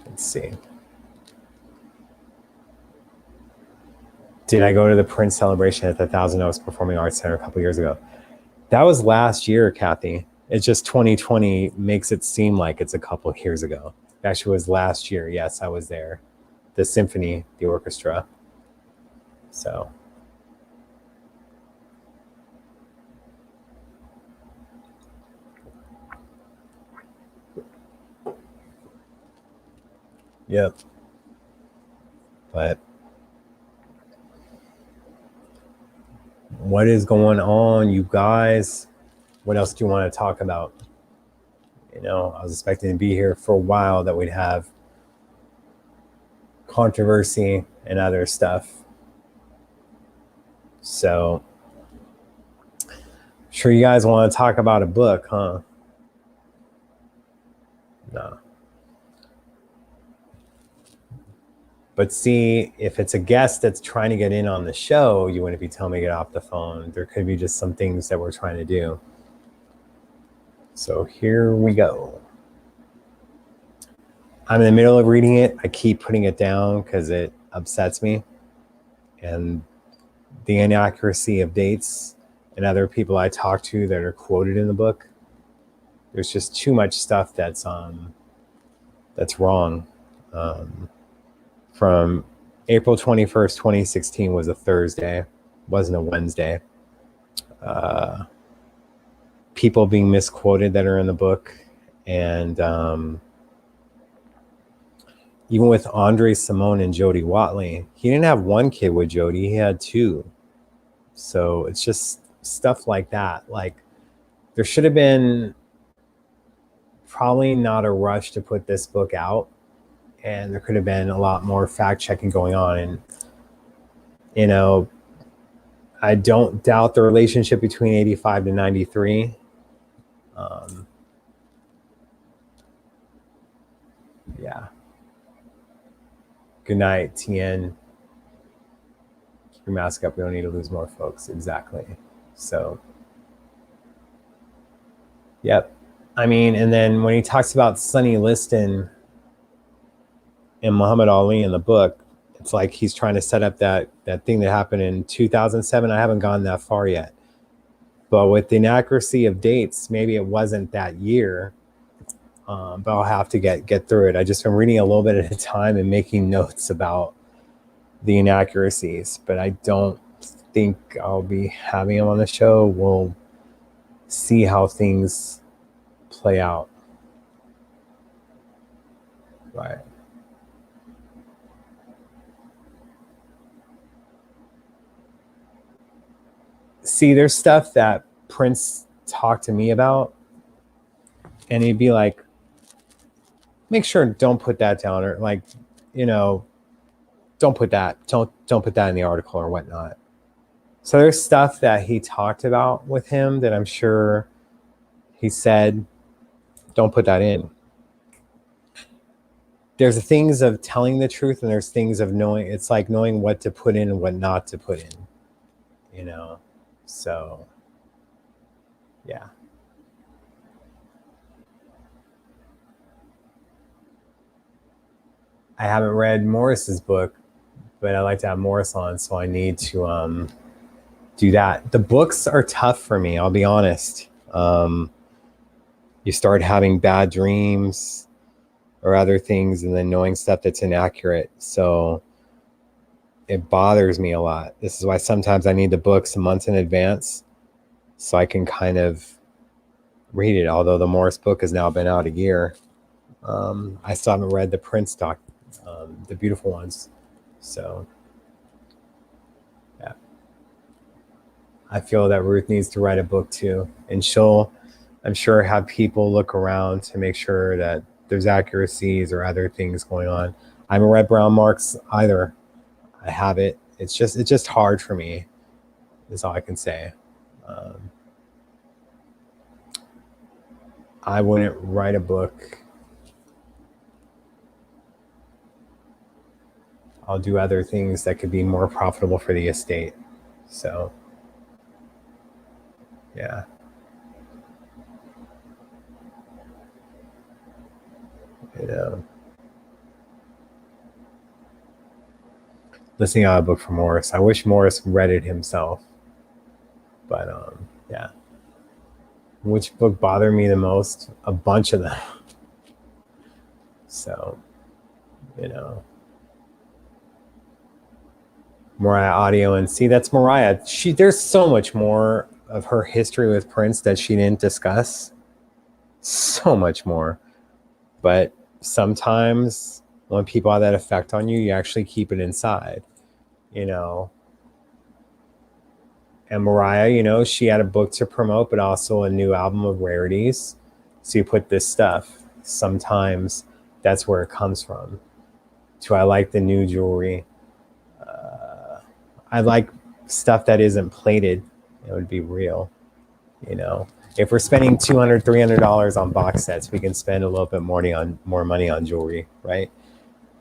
Speaker 1: Let's see. Did I go to the Prince celebration at the Thousand Oaks Performing Arts Center a couple years ago? That was last year, Kathy. It's just 2020 makes it seem like it's a couple years ago. It actually was last year. Yes, I was there. The symphony, the orchestra. So. Yep. But what is going on, you guys? What else do you want to talk about? You know, I was expecting to be here for a while, that we'd have controversy and other stuff. So, sure you guys want to talk about a book, huh? No. But see, if it's a guest that's trying to get in on the show, you wouldn't be telling me to get off the phone. There could be just some things that we're trying to do. So here we go. I'm in the middle of reading it. I keep putting it down because it upsets me. And the inaccuracy of dates and other people I talk to that are quoted in the book. There's just too much stuff that's wrong. From April 21st, 2016 was a Thursday, wasn't a Wednesday. People being misquoted that are in the book. And even with Andre Simone and Jody Watley, he didn't have one kid with Jody, he had two. So it's just stuff like that. Like, there should have been probably not a rush to put this book out. And there could have been a lot more fact checking going on. And, you know, I don't doubt the relationship between 85 to 93. Yeah. Good night, Tien. Keep your mask up. We don't need to lose more folks. Exactly. So, yep. I mean, and then when he talks about Sonny Liston and Muhammad Ali in the book, it's like he's trying to set up that thing that happened in 2007. I haven't gone that far yet. But with the inaccuracy of dates, maybe it wasn't that year. But I'll have to get through it. I just been reading a little bit at a time and making notes about the inaccuracies. But I don't think I'll be having him on the show. We'll see how things play out. Right. See, there's stuff that Prince talked to me about, and he'd be like, make sure don't put that down, or like, you know, don't put that in the article or whatnot. So there's stuff that he talked about with him that I'm sure he said, don't put that in. There's things of telling the truth, and there's things of knowing. It's like knowing what to put in and what not to put in, you know? So, yeah. I haven't read Morris's book, but I like to have Morris on, so I need to do that. The books are tough for me, I'll be honest. You start having bad dreams or other things, and then knowing stuff that's inaccurate. So it bothers me a lot. This is why sometimes I need the books months in advance so I can kind of read it. Although the Morris book has now been out a year. I still haven't read the Prince doc, the beautiful ones. So, yeah. I feel that Ruth needs to write a book too. And she'll, I'm sure, have people look around to make sure that there's accuracies or other things going on. I haven't read Brown Marks either. I have it. It's just hard for me, is all I can say. I wouldn't write a book. I'll do other things that could be more profitable for the estate. So, yeah. You know, listening out a book from Morris. I wish Morris read it himself. But yeah. Which book bothered me the most? A bunch of them. So, you know. Mariah Audio, and see, that's Mariah. There's so much more of her history with Prince that she didn't discuss. So much more. But sometimes when people have that effect on you, you actually keep it inside, you know. And Mariah, you know, she had a book to promote, but also a new album of rarities. So you put this stuff. Sometimes that's where it comes from. So I like the new jewelry. I like stuff that isn't plated. It would be real, you know. If we're spending $200, $300 on box sets, we can spend a little bit more money on jewelry, right?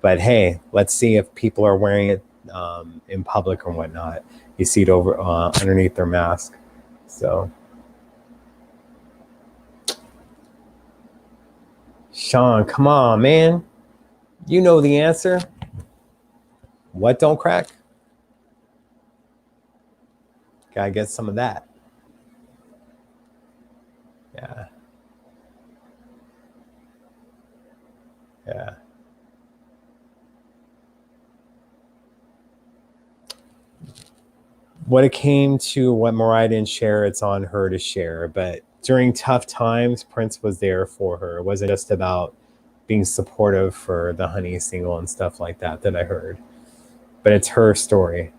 Speaker 1: But hey, let's see if people are wearing it in public or whatnot. You see it over underneath their mask. So, Sean, come on, man. You know the answer. What don't crack? Gotta get some of that. Yeah. Yeah. When it came to what Mariah didn't share, it's on her to share. But during tough times, Prince was there for her. It wasn't just about being supportive for the Honey single and stuff like that I heard. But it's her story.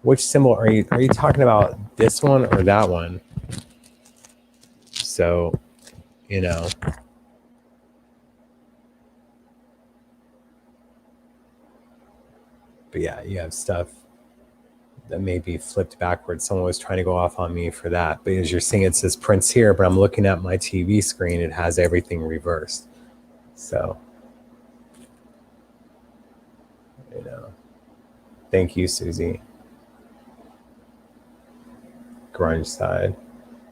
Speaker 1: Which symbol are you talking about? This one or that one? So, you know. But yeah, you have stuff that may be flipped backwards. Someone was trying to go off on me for that. But as you're seeing, it says Prince here, but I'm looking at my TV screen. It has everything reversed. So, Thank you, Susie. Grunge side.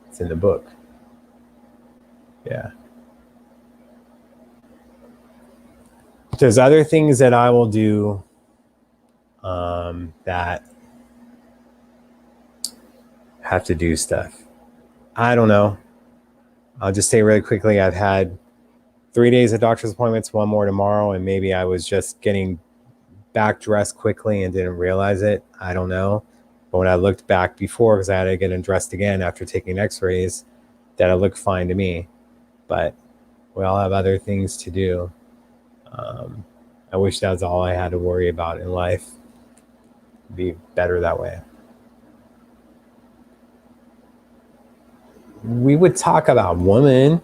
Speaker 1: It's in the book. Yeah. There's other things that I will do that have to do stuff. I don't know. I'll just say really quickly, I've had 3 days of doctor's appointments, 1 more tomorrow, and maybe I was just getting back dressed quickly and didn't realize it. I don't know. But when I looked back before, because I had to get undressed again after taking x-rays, that it looked fine to me. But we all have other things to do. I wish that was all I had to worry about in life. It'd be better that way. We would talk about women,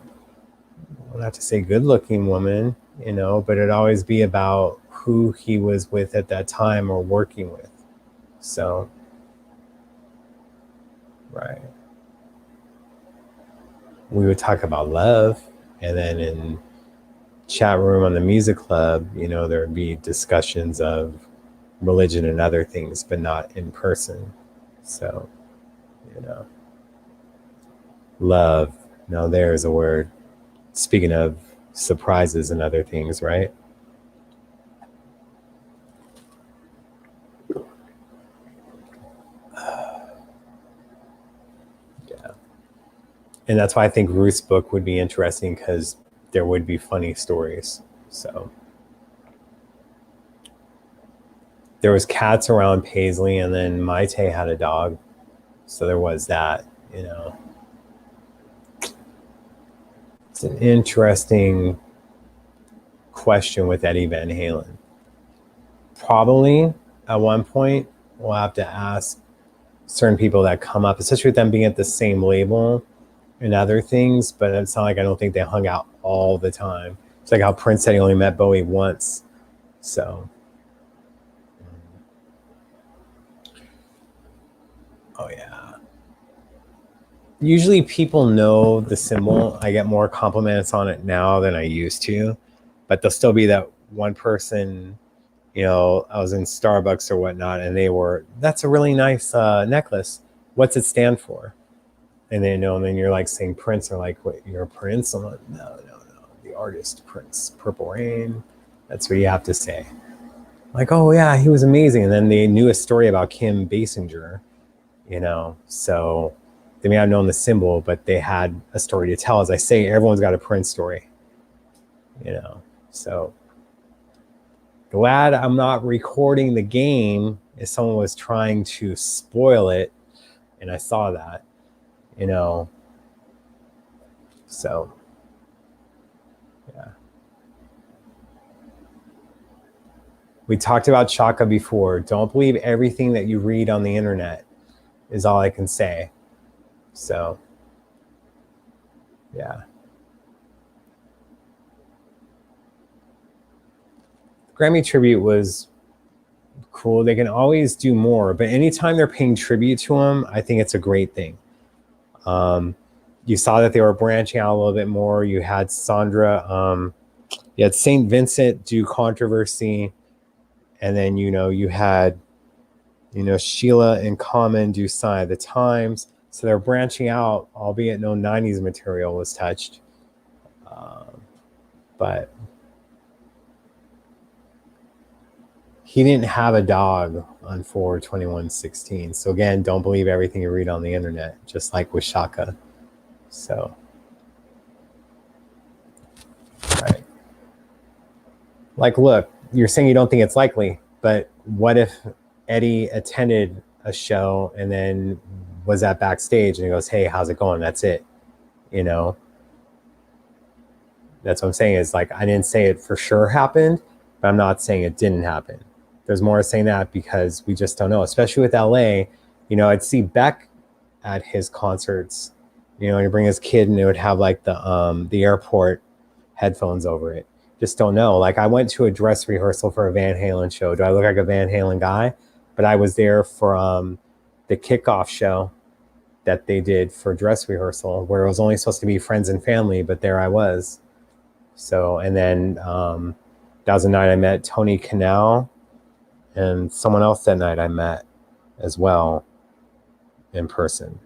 Speaker 1: not to say good-looking woman, but it'd always be about who he was with at that time or working with. So, right. We would talk about love, and then in chat room on the music club, there would be discussions of religion and other things, but not in person. So, love. Now there's a word. Speaking of surprises and other things, right? Yeah. And that's why I think Ruth's book would be interesting, because there would be funny stories. So there was cats around Paisley, and then Maite had a dog. So there was that, It's an interesting question with Eddie Van Halen. Probably at one point we'll have to ask certain people that come up, especially with them being at the same label and other things, but it's not like I don't think they hung out all the time. It's like how Prince said he only met Bowie once. So, oh yeah. Usually people know the symbol. I get more compliments on it now than I used to, but there'll still be that one person, I was in Starbucks or whatnot, and that's a really nice necklace. What's it stand for? And they know, and then you're like saying Prince, or like, what, you're a Prince? I'm like, no, the artist Prince, Purple Rain. That's what you have to say. Like, oh yeah, he was amazing. And then they knew a story about Kim Basinger, so they may have known the symbol, but they had a story to tell. As I say, everyone's got a Prince story, so glad I'm not recording the game if someone was trying to spoil it, and I saw that, so yeah. We talked about Chaka before. Don't believe everything that you read on the internet, is all I can say. So yeah. Grammy tribute was cool. They can always do more, but anytime they're paying tribute to him, I think it's a great thing. You saw that they were branching out a little bit more. You had Sandra, you had St. Vincent do Controversy, and then you had Sheila and Common do Sign of the Times. So they're branching out, albeit no 90s material was touched, but he didn't have a dog on 4/21/16. So again, don't believe everything you read on the internet, just like with Chaka. So, right. Like, look, you're saying you don't think it's likely, but what if Eddie attended a show and then was at backstage and he goes, hey, how's it going? That's it. That's what I'm saying, is like, I didn't say it for sure happened, but I'm not saying it didn't happen. There's more saying that because we just don't know, especially with LA. I'd see Beck at his concerts, he'd bring his kid and they would have like the airport headphones over it. Just don't know. Like, I went to a dress rehearsal for a Van Halen show. Do I look like a Van Halen guy? But I was there for the kickoff show that they did for dress rehearsal, where it was only supposed to be friends and family, but there I was. So, and then that was the night I met Tony Canal and someone else that night I met as well in person.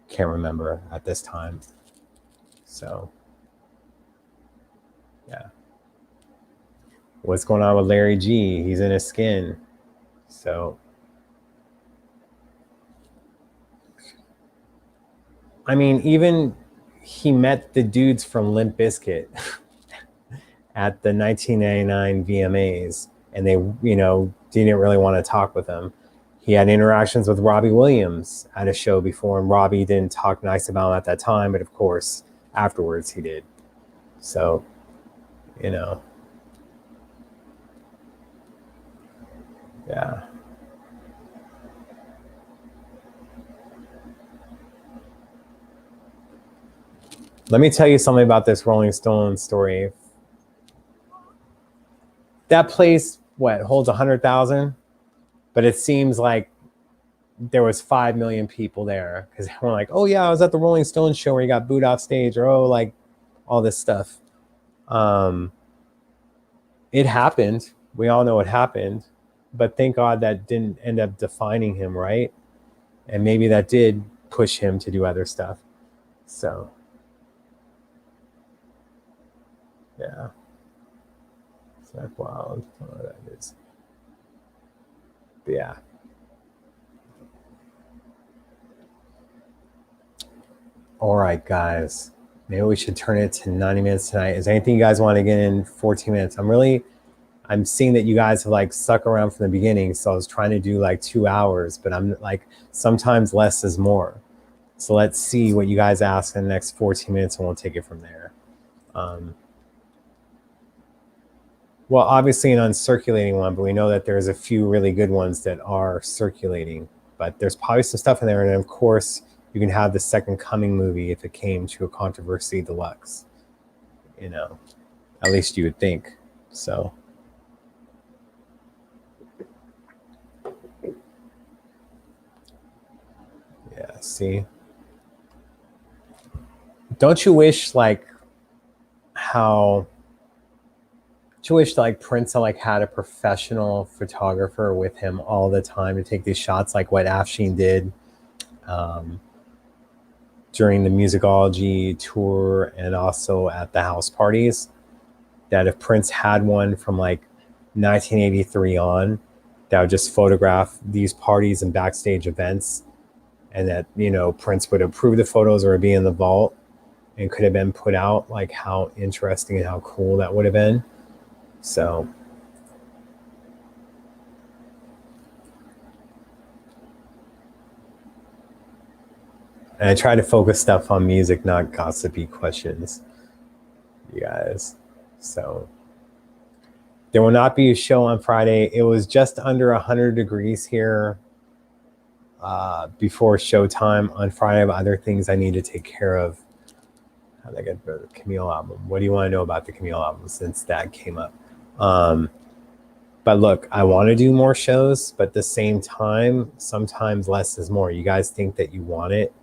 Speaker 1: Can't remember at this time. So, yeah. What's going on with Larry G? He's in his skin. So, I mean, even he met the dudes from Limp Bizkit at the 1999 VMAs, and they, didn't really want to talk with him. He had interactions with Robbie Williams at a show before, and Robbie didn't talk nice about him at that time, but of course, afterwards he did. So, yeah. Let me tell you something about this Rolling Stone story. That place, holds 100,000? But it seems like there was 5 million people there because we're like, oh yeah, I was at the Rolling Stone show where you got booed off stage, or like all this stuff. It happened. We all know it happened, but thank God that didn't end up defining him, right? And maybe that did push him to do other stuff. So, yeah. It's like, wow, I don't know what that is. But yeah. All right, guys. Maybe we should turn it to 90 minutes tonight. Is there anything you guys want to get in 14 minutes? I'm seeing that you guys have like stuck around from the beginning. So I was trying to do like 2 hours, but I'm like, sometimes less is more. So let's see what you guys ask in the next 14 minutes and we'll take it from there. Well, obviously an uncirculating one, but we know that there's a few really good ones that are circulating, but there's probably some stuff in there. And of course, you can have the Second Coming movie if it came to a controversy deluxe, at least you would think. So, yeah, see? Don't you wish Prince had a professional photographer with him all the time to take these shots, like what Afshin did during the musicology tour and also at the house parties? That if Prince had one from 1983 on, that would just photograph these parties and backstage events, and that Prince would approve the photos or be in the vault and could have been put out. Like, how interesting and how cool that would have been. So, and I try to focus stuff on music, not gossipy questions, you guys. So there will not be a show on Friday. It was just under 100 degrees here before showtime on Friday. I have other things I need to take care of. How did I get the Camille album? What do you want to know about the Camille album since that came up? But look, I want to do more shows, but at the same time, sometimes less is more. You guys think that you want it,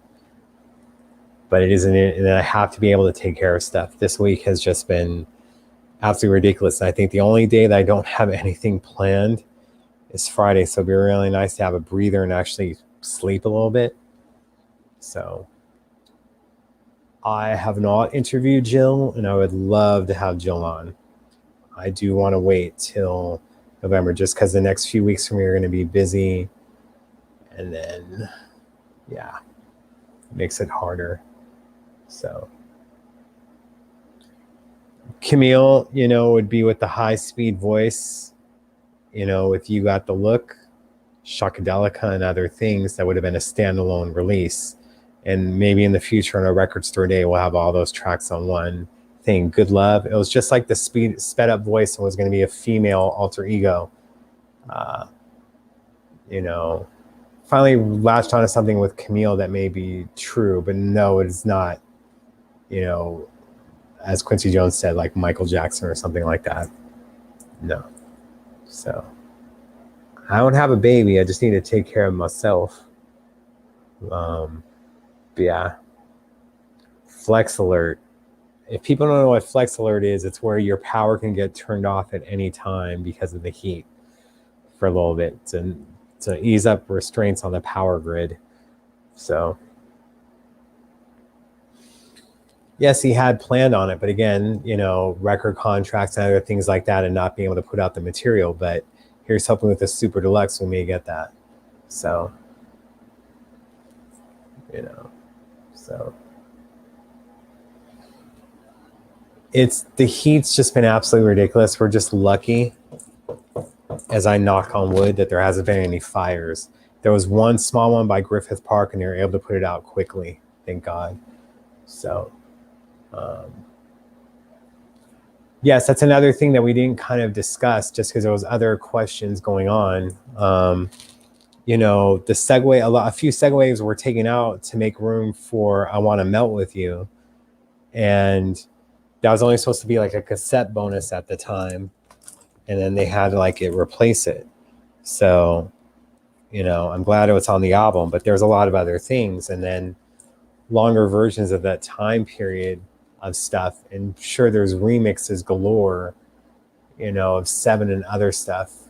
Speaker 1: but it isn't it. And then I have to be able to take care of stuff. This week has just been absolutely ridiculous. And I think the only day that I don't have anything planned is Friday. So it'd be really nice to have a breather and actually sleep a little bit. So I have not interviewed Jill, and I would love to have Jill on. I do want to wait till November just because the next few weeks for me are going to be busy. And then, yeah, it makes it harder. So Camille, would be with the high-speed voice, if You Got the Look, Shakadelica, and other things. That would have been a standalone release. And maybe in the future on a record store day, we'll have all those tracks on one thing. Good Love. It was just like the sped up voice was going to be a female alter ego. Finally latched onto something with Camille that may be true, but no, it is not, as Quincy Jones said, like Michael Jackson or something like that. No. So I don't have a baby. I just need to take care of myself. But yeah. Flex alert. If people don't know what flex alert is, it's where your power can get turned off at any time because of the heat. for a little bit to ease up restraints on the power grid. So yes, he had planned on it, but again, you know, record contracts and other things like that, and not being able to put out the material. But here's hoping with the Super Deluxe we may get that. So, you know, so the heat's just been absolutely ridiculous. We're just lucky, as I knock on wood, that there hasn't been any fires. There was one small one by Griffith Park, and they were able to put it out quickly, thank God. So yes, that's another thing that we didn't kind of discuss, just because there was other questions going on. You know, the segue, a few segues were taken out to make room for I Want to Melt With You. And that was only supposed to be like a cassette bonus at the time. And then they had to like replace it. So, you know, I'm glad it was on the album, but there's a lot of other things. And then longer versions of that time period of stuff. And sure, there's remixes galore, you know, of Seven and other stuff.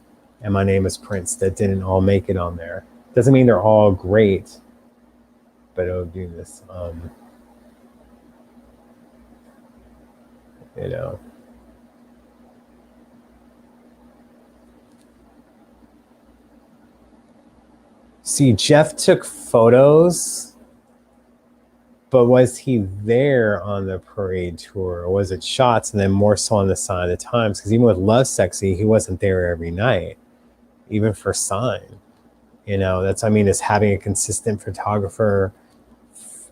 Speaker 1: And My Name is Prince that didn't all make it on there. Doesn't mean they're all great, but it'll do this. You know. See, Jeff took photos, but was he there on the parade tour, or was it shots and then more so on the Sign of the Times? Because even with Love Sexy, he wasn't there every night, even for Sign. You know, that's, I mean, is having a consistent photographer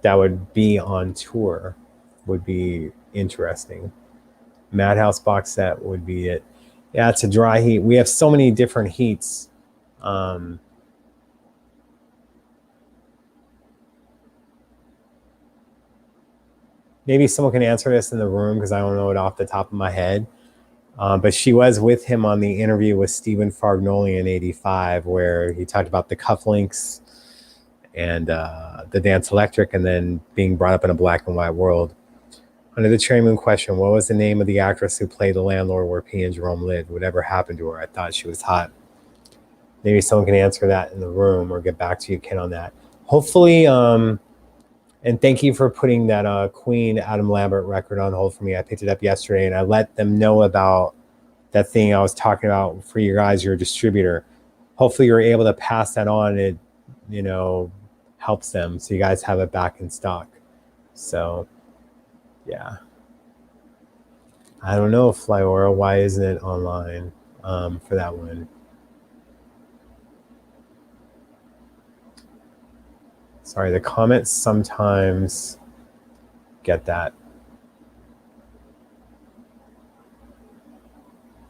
Speaker 1: that would be on tour would be interesting. Madhouse box set would be it. Yeah, it's a dry heat. We have so many different heats. Maybe someone can answer this in the room, because I don't know it off the top of my head. But she was with him on the interview with Stephen Fargnoli in '85, where he talked about the cufflinks and the Dance Electric, and then being brought up in a black and white world. Under the Cherry Moon question, what was the name of the actress who played the landlord where P and Jerome lived? Whatever happened to her? I thought she was hot. Maybe someone can answer that in the room or get back to you, Ken, on that. Hopefully, and thank you for putting that Queen Adam Lambert record on hold for me. I picked it up yesterday, and I let them know about that thing I was talking about for you guys, your distributor. Hopefully you're able to pass that on. It, you know, helps them, so you guys have it back in stock. So, yeah. I don't know, Flyora, why isn't it online for that one? Sorry, the comments sometimes get that.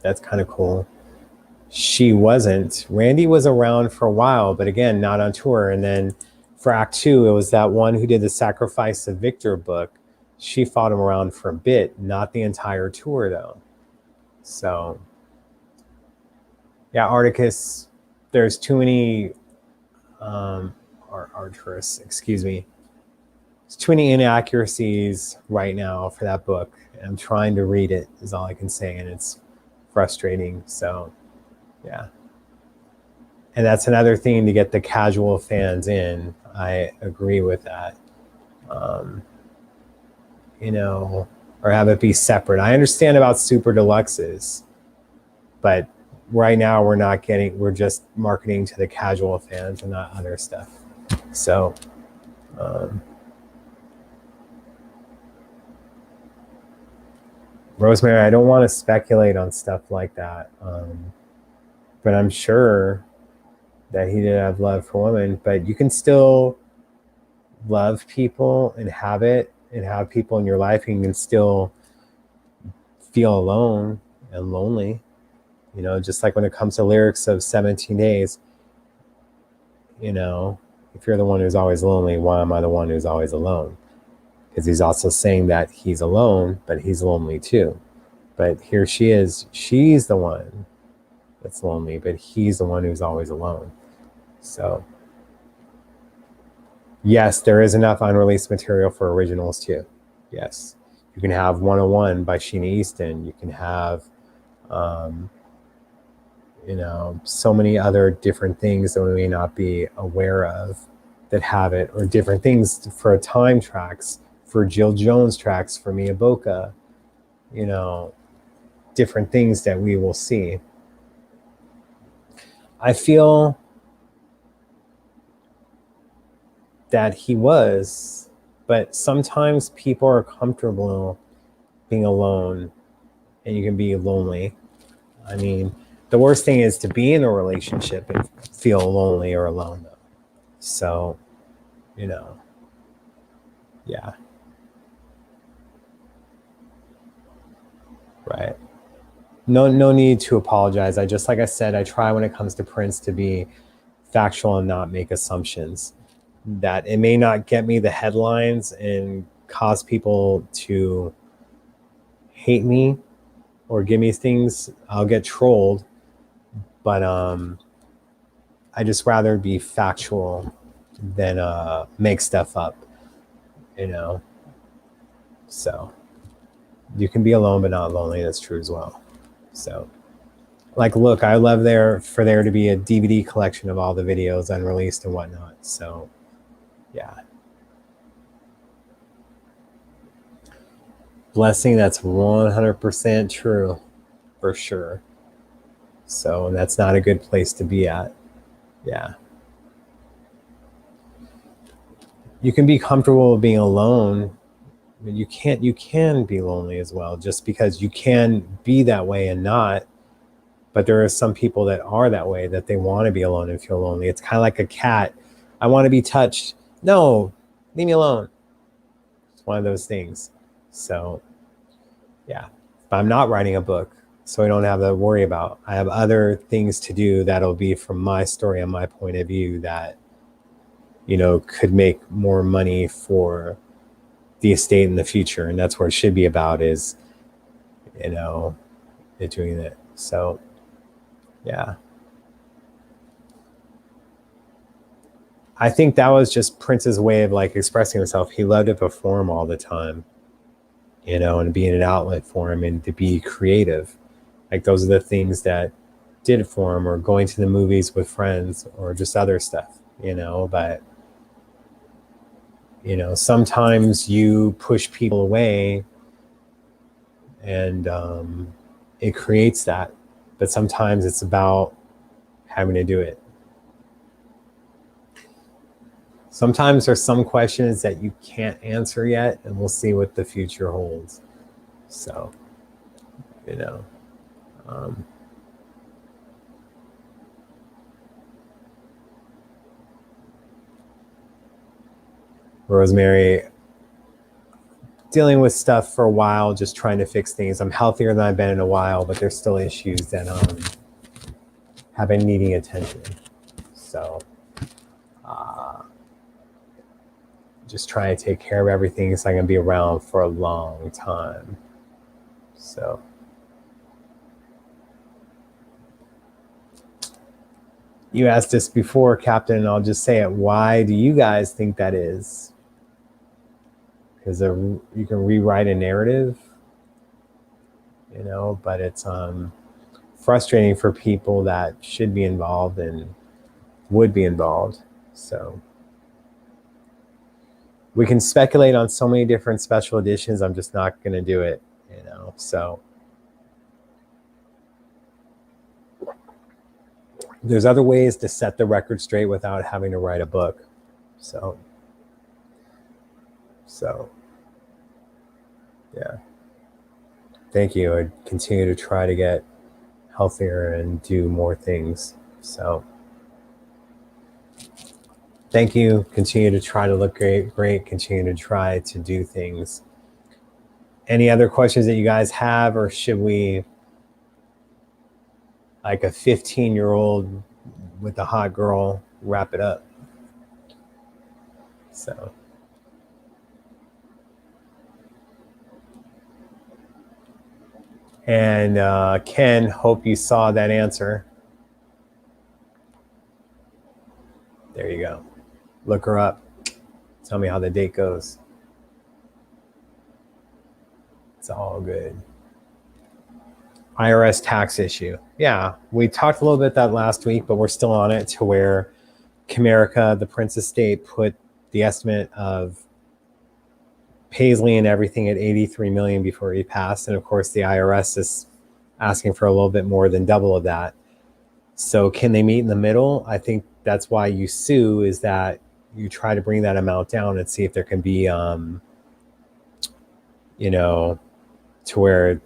Speaker 1: That's kind of cool. She wasn't. Randy was around for a while, but again, not on tour. And then for Act 2, it was that one who did the Sacrifice of Victor book. She fought him around for a bit, not the entire tour, though. So, yeah, Articus, there's too many, Arcturus, excuse me. There's too many inaccuracies right now for that book. I'm trying to read it, is all I can say, and it's frustrating. So, yeah. And that's another thing to get the casual fans in. I agree with that. You know, or have it be separate. I understand about Super Deluxes, but right now we're just marketing to the casual fans and not other stuff. So, Rosemary, I don't want to speculate on stuff like that. But I'm sure that he did have love for women, but you can still love people and have it and have people in your life, and you can still feel alone and lonely. You know, just like when it comes to lyrics of 17 Days, you know, if you're the one who's always lonely, why am I the one who's always alone? Because he's also saying that he's alone, but he's lonely too. But here she is, she's the one that's lonely, but he's the one who's always alone. So, yes, there is enough unreleased material for originals too. Yes. You can have 101 by Sheena Easton. You can have, You know, so many other different things that we may not be aware of that have it, or different things for time tracks, for Jill Jones tracks, for Mia Boca, you know, different things that we will see. I feel that he was, but sometimes people are comfortable being alone, and you can be lonely. I mean, the worst thing is to be in a relationship and feel lonely or alone, though. So, you know, yeah, right. No need to apologize. Like I said, I try when it comes to Prince to be factual and not make assumptions. That it may not get me the headlines and cause people to hate me or give me things. I'll get trolled, but I just rather be factual than make stuff up, you know. So you can be alone but not lonely. That's true as well. So, like, look, I love there to be a DVD collection of all the videos unreleased and whatnot. So, yeah. Blessing, that's 100% true, for sure. So, and that's not a good place to be at. Yeah. You can be comfortable being alone. I mean, you can be lonely as well, just because you can be that way and not. But there are some people that are that way, that they want to be alone and feel lonely. It's kind of like a cat. I want to be touched. No, leave me alone. It's one of those things. So, yeah. But I'm not writing a book, so I don't have to worry about. I have other things to do that'll be from my story and my point of view that, you know, could make more money for the estate in the future. And that's what it should be about, is, you know, doing it. So, yeah. I think that was just Prince's way of like expressing himself. He loved to perform all the time, you know, and being an outlet for him and to be creative. Like, those are the things that did it for him, or going to the movies with friends, or just other stuff, you know. But, you know, sometimes you push people away and it creates that. But sometimes it's about having to do it. Sometimes there's some questions that you can't answer yet, and we'll see what the future holds. So, you know, Rosemary, dealing with stuff for a while, just trying to fix things. I'm healthier than I've been in a while, but there's still issues that have been needing attention. So, just trying to take care of everything so I can be around for a long time. So, you asked this before, Captain, and I'll just say it. Why do you guys think that is? Because you can rewrite a narrative, you know, but it's frustrating for people that should be involved and would be involved. So, we can speculate on so many different special editions. I'm just not going to do it, you know. So, there's other ways to set the record straight without having to write a book. So, yeah. Thank you. I continue to try to get healthier and do more things. So, thank you. Continue to try to look great. Continue to try to do things. Any other questions that you guys have, or should we, like a 15-year-old with a hot girl, wrap it up? So, and Ken, hope you saw that answer. There you go. Look her up. Tell me how the date goes. It's all good. IRS tax issue. Yeah, we talked a little bit that last week, but we're still on it to where Comerica, the Prince Estate, put the estimate of Paisley and everything at 83 million before he passed. And of course, the IRS is asking for a little bit more than double of that. So can they meet in the middle? I think that's why you sue, is that you try to bring that amount down and see if there can be, to where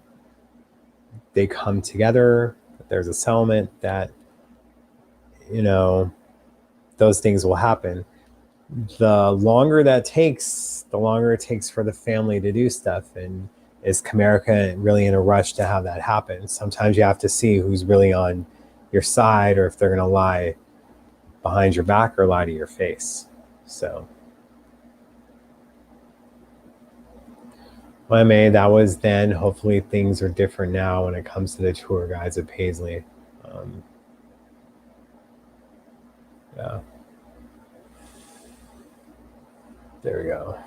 Speaker 1: they come together, there's a settlement that, those things will happen. The longer that takes, the longer it takes for the family to do stuff. And is Comerica really in a rush to have that happen? Sometimes you have to see who's really on your side, or if they're going to lie behind your back or lie to your face. So, well, that was then. Hopefully things are different now when it comes to the tour guides at Paisley. Yeah. There we go.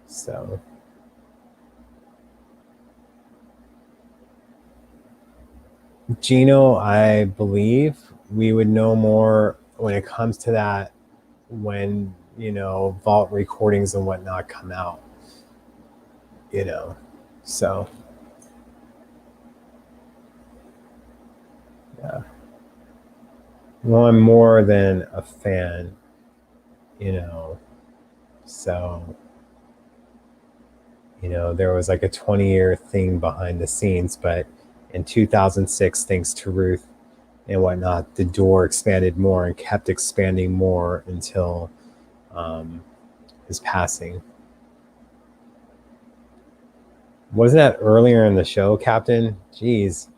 Speaker 1: So, Gino, I believe we would know more when it comes to that when, vault recordings and whatnot come out, so, yeah. Well, I'm more than a fan, so, there was like a 20-year thing behind the scenes, but in 2006, thanks to Ruth and whatnot, the door expanded more and kept expanding more until his passing. Wasn't that earlier in the show, Captain? Jeez,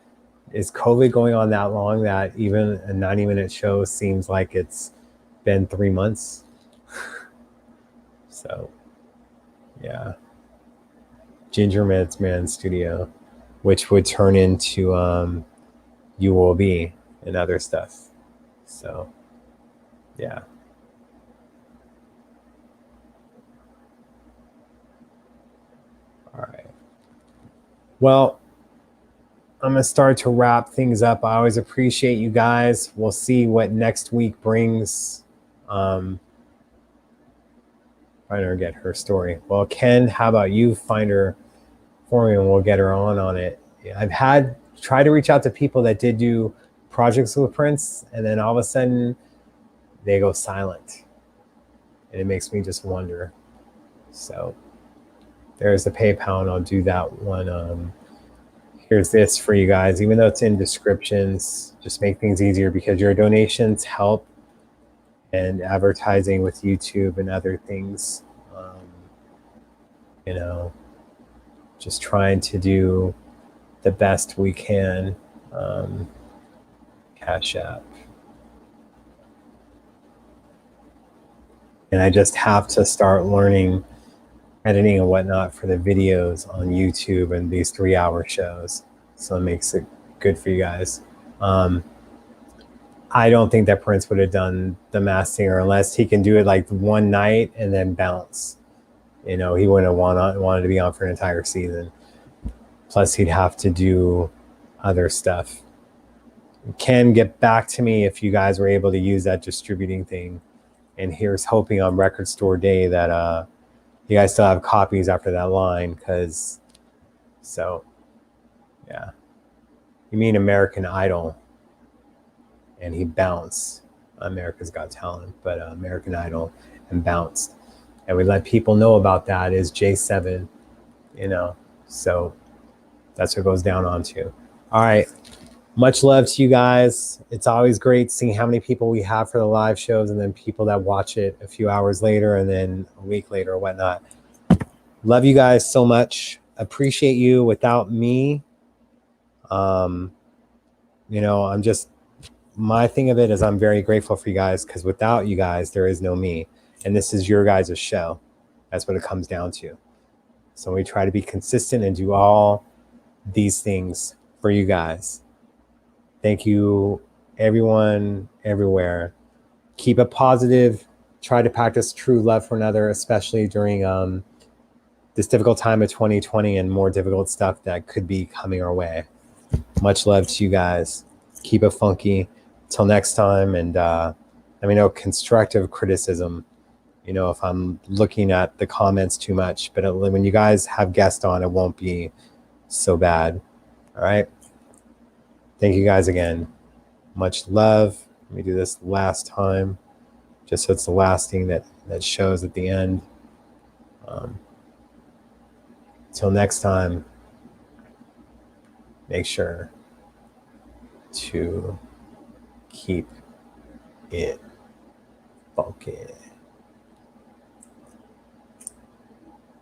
Speaker 1: is COVID going on that long that even a 90-minute show seems like it's been 3 months? So, yeah. Ginger Mints Man Studio, which would turn into You Will Be and other stuff. So, yeah. All right. Well, I'm going to start to wrap things up. I always appreciate you guys. We'll see what next week brings. Find her, get her story. Well, Ken, how about you find her for me and we'll get her on it. I've tried to reach out to people that did do projects with Prince, and then all of a sudden they go silent. And it makes me just wonder. So there's the PayPal, and I'll do that one. Here's this for you guys, even though it's in descriptions, just make things easier because your donations help, and advertising with YouTube and other things. Just trying to do the best we can. Cash App. And I just have to start learning editing and whatnot for the videos on YouTube and these 3-hour shows. So it makes it good for you guys. I don't think that Prince would have done The Masked Singer unless he can do it like one night and then bounce. He wouldn't have wanted to be on for an entire season. Plus, he'd have to do other stuff. Ken, get back to me if you guys were able to use that distributing thing. And here's hoping on Record Store Day that you guys still have copies after that line. Yeah. You mean American Idol. And he bounced. America's Got Talent, but American Idol and bounced. And we let people know about that is J7, so that's what goes down onto. All right. Much love to you guys. It's always great seeing how many people we have for the live shows and then people that watch it a few hours later and then a week later or whatnot. Love you guys so much. Appreciate you. Without me, I'm just, my thing of it is I'm very grateful for you guys because without you guys, there is no me. And this is your guys' show. That's what it comes down to. So we try to be consistent and do all these things for you guys. Thank you, everyone, everywhere. Keep it positive. Try to practice true love for another, especially during this difficult time of 2020 and more difficult stuff that could be coming our way. Much love to you guys. Keep it funky. Till next time. And let me know constructive criticism, you know, if I'm looking at the comments too much. But when you guys have guests on, it won't be so bad. All right. Thank you guys again. Much love. Let me do this last time, just so it's the last thing that shows at the end. Till next time, make sure to keep it funky.